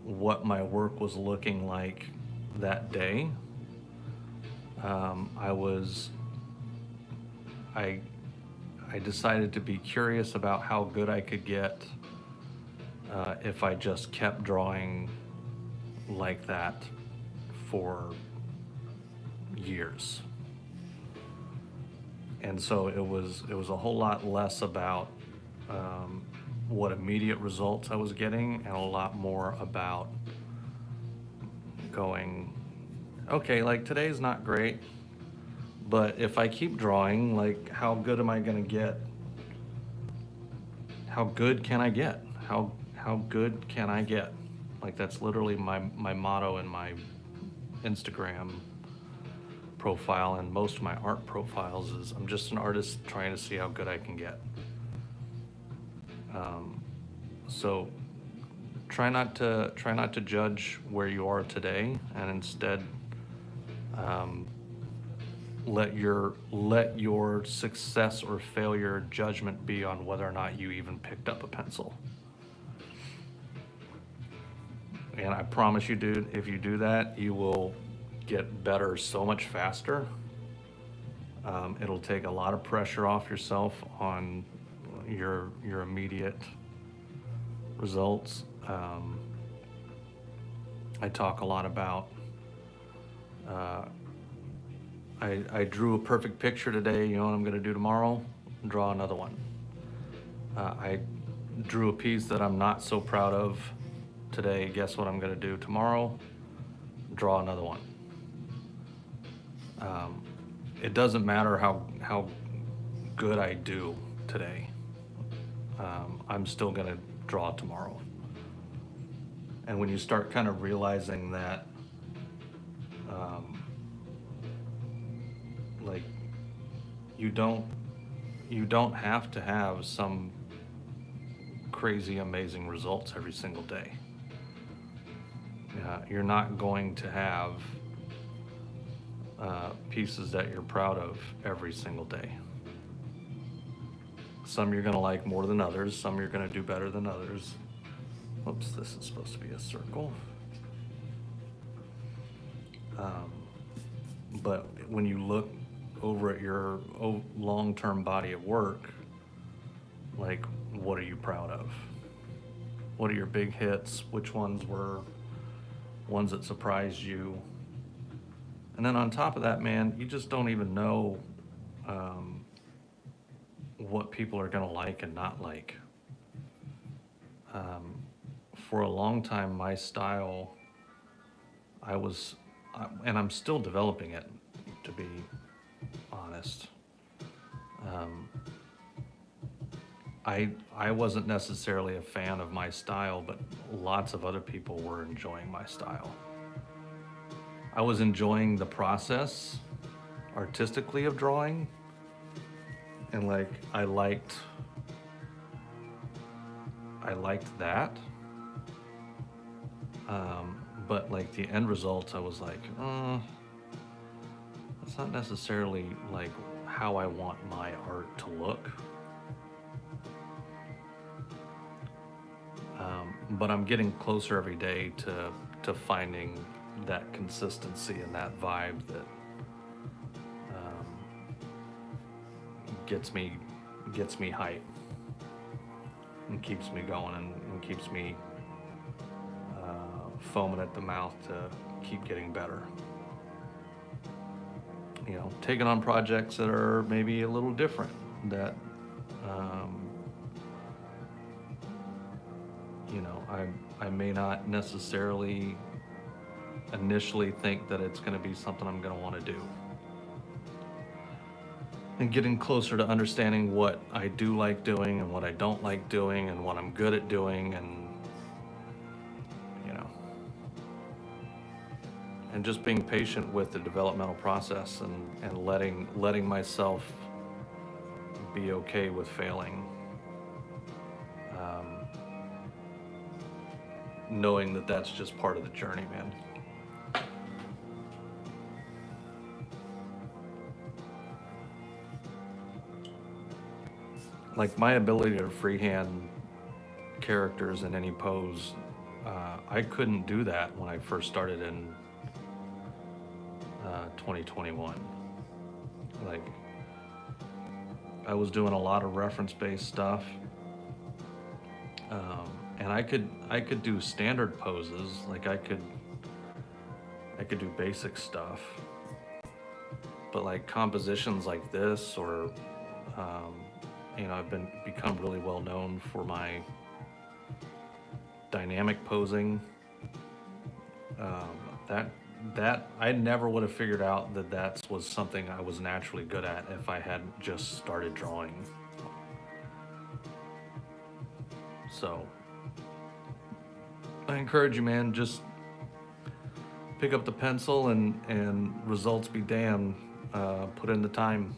what my work was looking like that day, I decided to be curious about how good I could get if I just kept drawing like that for years. And so it was a whole lot less about what immediate results I was getting, and a lot more about going, okay, like today's not great, but if I keep drawing, like how good am I gonna get? How good can I get? How good can I get? Like that's literally my motto in my Instagram profile and most of my art profiles is I'm just an artist trying to see how good I can get. So try not to judge where you are today, and instead let your success or failure judgment be on whether or not you even picked up a pencil. And I promise you, dude, if you do that, you will get better so much faster. It'll take a lot of pressure off yourself on your immediate results. I talk a lot about, I drew a perfect picture today, you know what I'm gonna do tomorrow? Draw another one. I drew a piece that I'm not so proud of today, guess what I'm gonna do tomorrow? Draw another one. It doesn't matter how good I do today. I'm still gonna draw tomorrow. And when you start kind of realizing that, like, you don't have to have some crazy amazing results every single day. You're not going to have pieces that you're proud of every single day. Some you're gonna like more than others, some you're gonna do better than others. Oops, this is supposed to be a circle. But when you look over at your long-term body of work, like, what are you proud of? What are your big hits? Which ones were ones that surprised you? And then on top of that, man, you just don't even know what people are gonna like and not like. For a long time, my style, and I'm still developing it, to be honest. I wasn't necessarily a fan of my style, but lots of other people were enjoying my style. I was enjoying the process artistically of drawing, and like I liked that. But like the end result, I was like, that's not necessarily like how I want my art to look. But I'm getting closer every day to finding that consistency and that vibe that gets me hype and keeps me going and keeps me foaming at the mouth to keep getting better. You know, taking on projects that are maybe a little different, that you know, I may not necessarily initially think that it's going to be something I'm going to want to do. And getting closer to understanding what I do like doing and what I don't like doing and what I'm good at doing, and you know, and just being patient with the developmental process and letting myself be okay with failing. Knowing that that's just part of the journey, man. Like my ability to freehand characters in any pose, I couldn't do that when I first started in 2021. Like, I was doing a lot of reference-based stuff, and I could do standard poses. Like I could do basic stuff, but like compositions like this, or you know, I've become really well known for my dynamic posing. That I never would have figured out that was something I was naturally good at if I hadn't just started drawing. So I encourage you, man, just pick up the pencil and results be damned. Put in the time.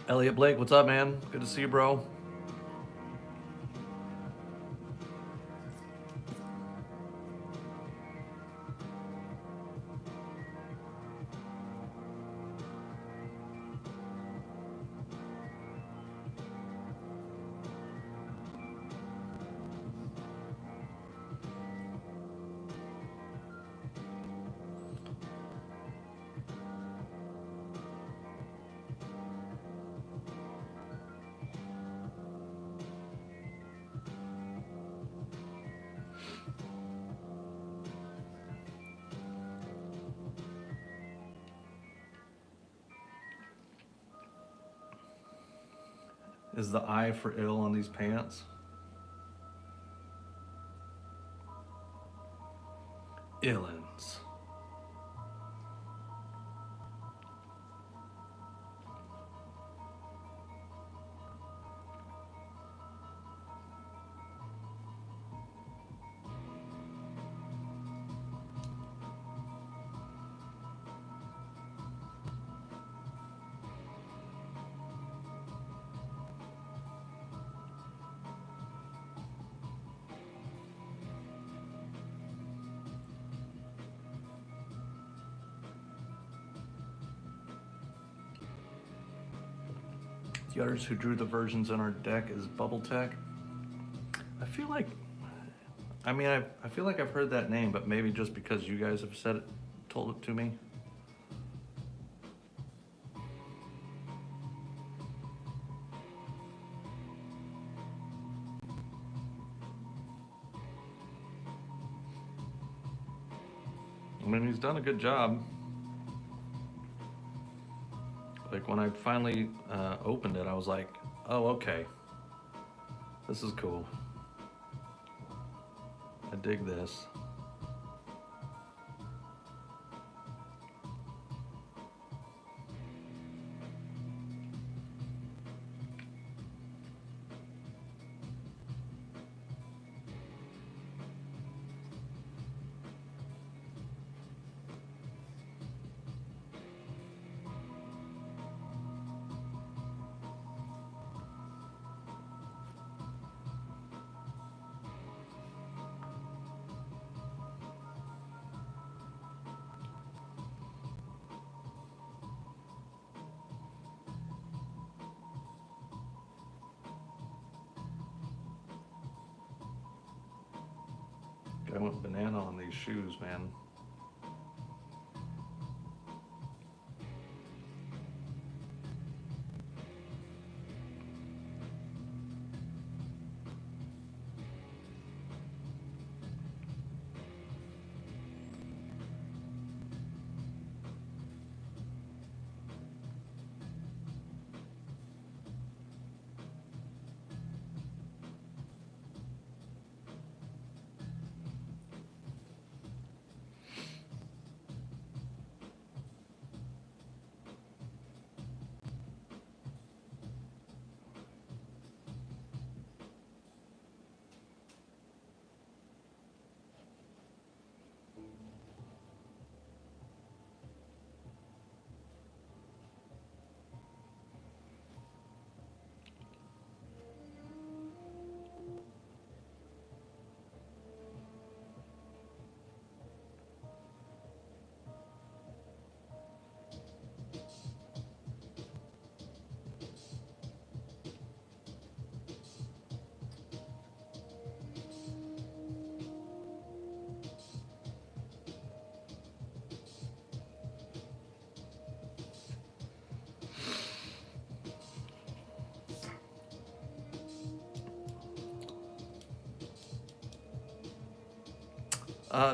Elliot Blake, what's up, man? Good to see you, bro. Is the I for ill on these pants? ILLAINS. The artist who drew the versions on our deck is Bubble Tech. I feel like, I mean, I feel like I've heard that name, but maybe just because you guys have said it, told it to me. I mean, he's done a good job. Like when I finally opened it, I was like, oh, okay. This is cool. I dig this. I went banana on these shoes, man.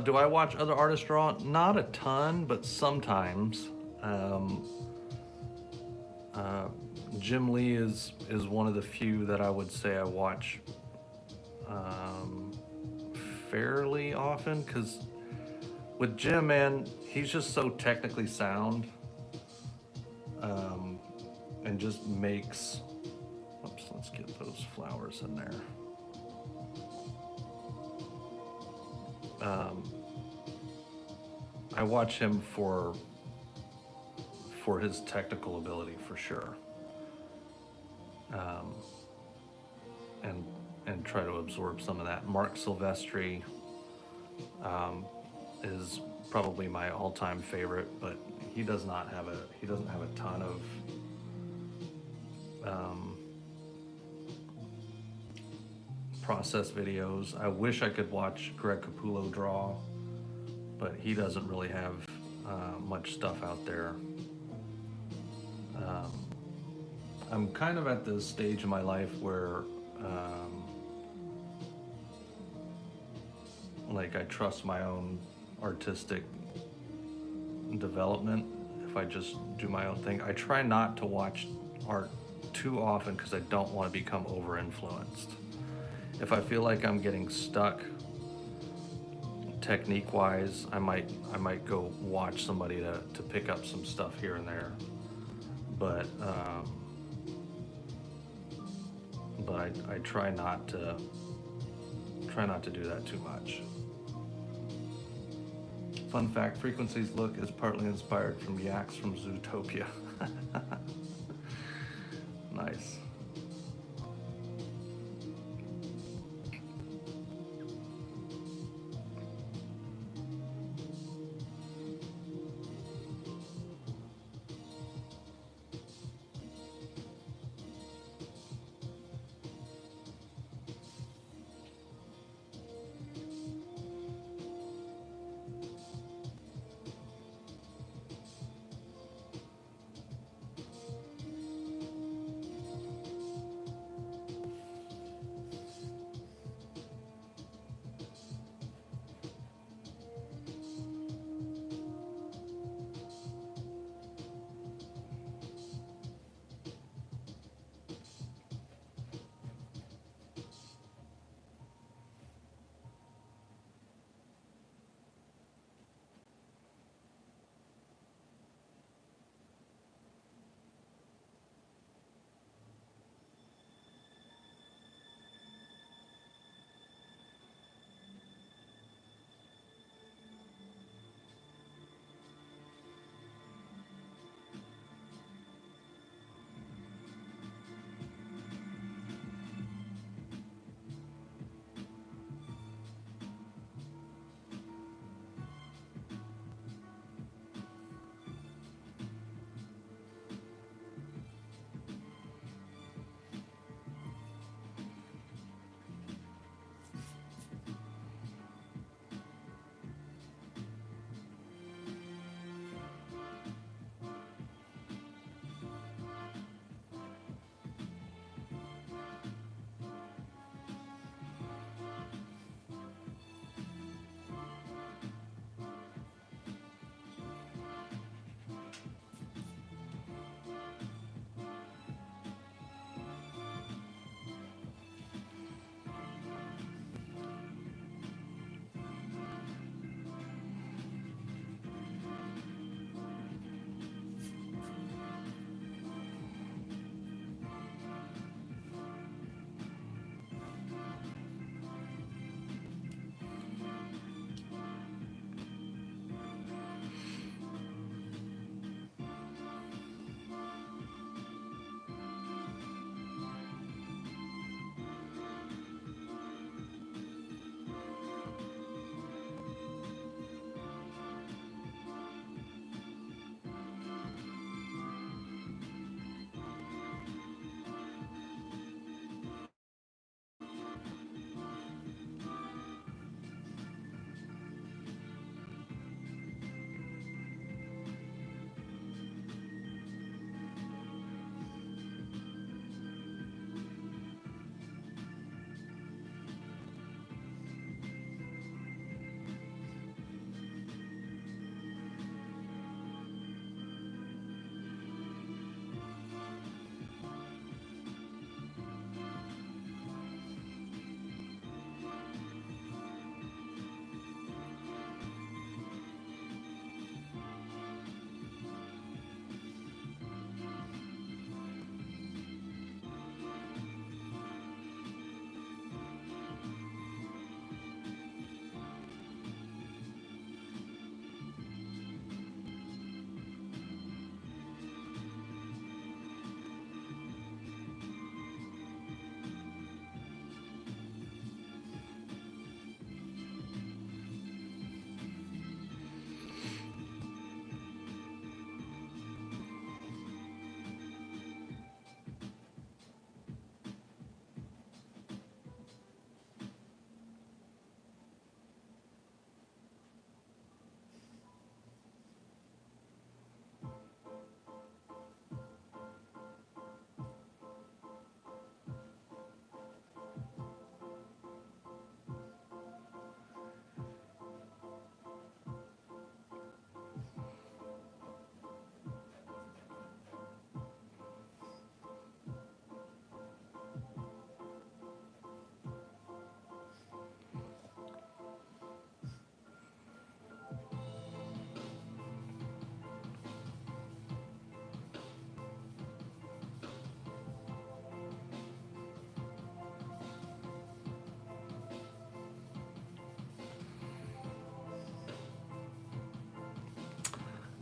Do I watch other artists draw? Not a ton, but sometimes. Jim Lee is one of the few that I would say I watch fairly often, because with Jim, man, he's just so technically sound, and just makes, oops, let's get those flowers in there. I watch him for his technical ability, for sure, and try to absorb some of that. Mark Silvestri is probably my all-time favorite, but he doesn't have a ton of process videos. I wish I could watch Greg Capullo draw, but he doesn't really have much stuff out there. I'm kind of at the stage in my life where like I trust my own artistic development if I just do my own thing. I try not to watch art too often because I don't want to become over-influenced. If I feel like I'm getting stuck technique-wise, I might go watch somebody to pick up some stuff here and there. But I try not to do that too much. Fun fact, Frequency's look is partly inspired from Yaks from Zootopia. Nice.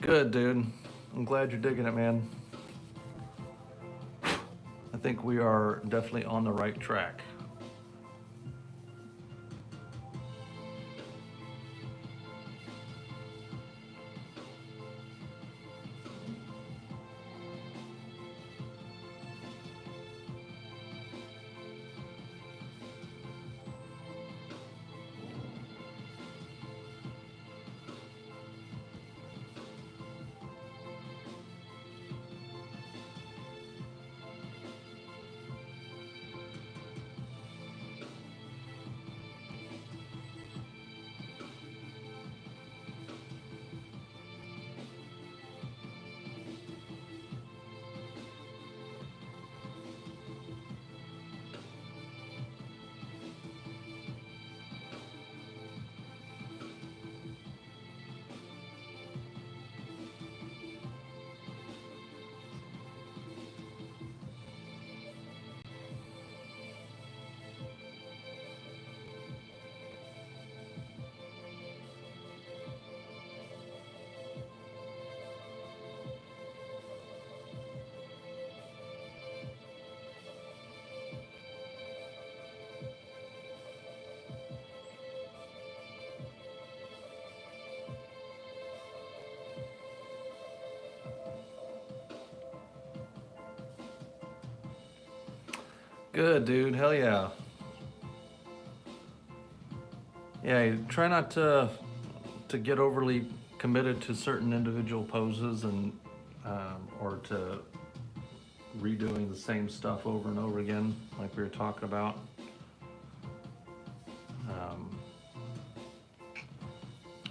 Good, dude. I'm glad you're digging it, man. I think we are definitely on the right track. Good, dude. Hell yeah. Yeah, try not to get overly committed to certain individual poses and or to redoing the same stuff over and over again, like we were talking about.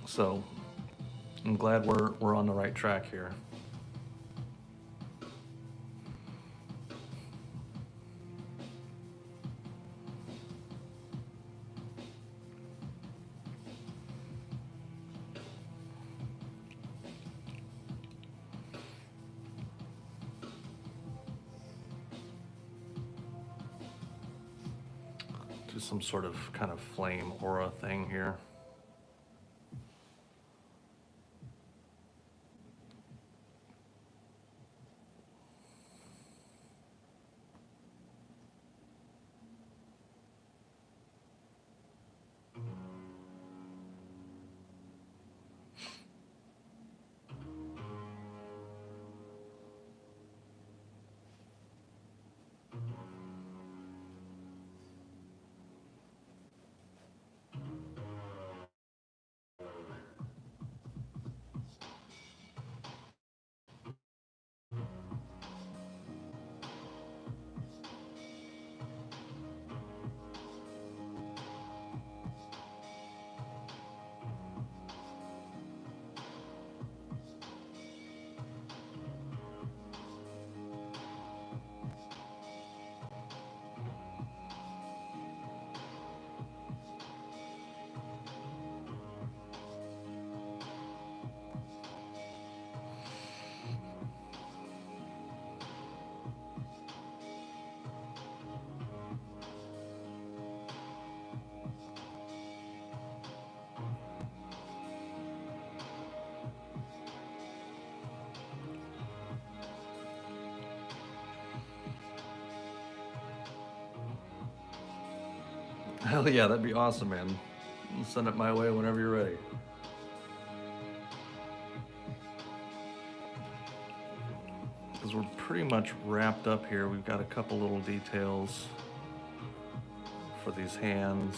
So I'm glad we're on the right track here. Do some sort of kind of flame aura thing here. Hell yeah, that'd be awesome, man. Send it my way whenever you're ready. Because we're pretty much wrapped up here. We've got a couple little details for these hands.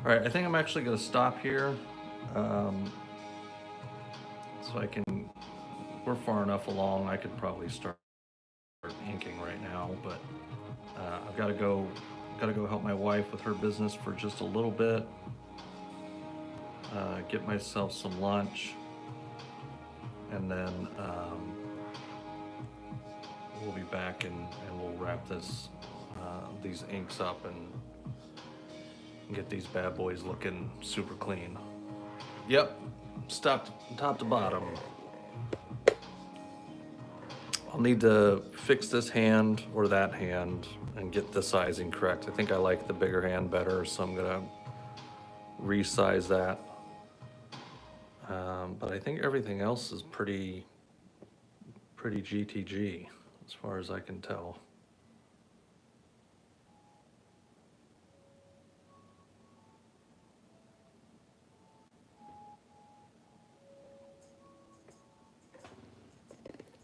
All right, I think I'm actually gonna stop here. So I can, we're far enough along, I could probably start inking right now, but I've gotta go help my wife with her business for just a little bit. Get myself some lunch, and then we'll be back and we'll wrap these inks up and get these bad boys looking super clean. Yep, top to bottom. I'll need to fix this hand or that hand and get the sizing correct. I think I like the bigger hand better, so I'm gonna resize that. But I think everything else is pretty GTG as far as I can tell.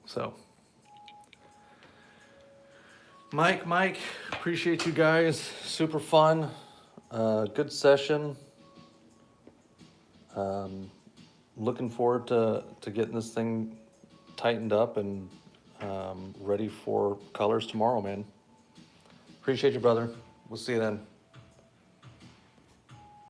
So, Mike, appreciate you guys. Super fun, good session. Looking forward to getting this thing tightened up and ready for colors tomorrow, man. Appreciate you, brother. We'll see you then.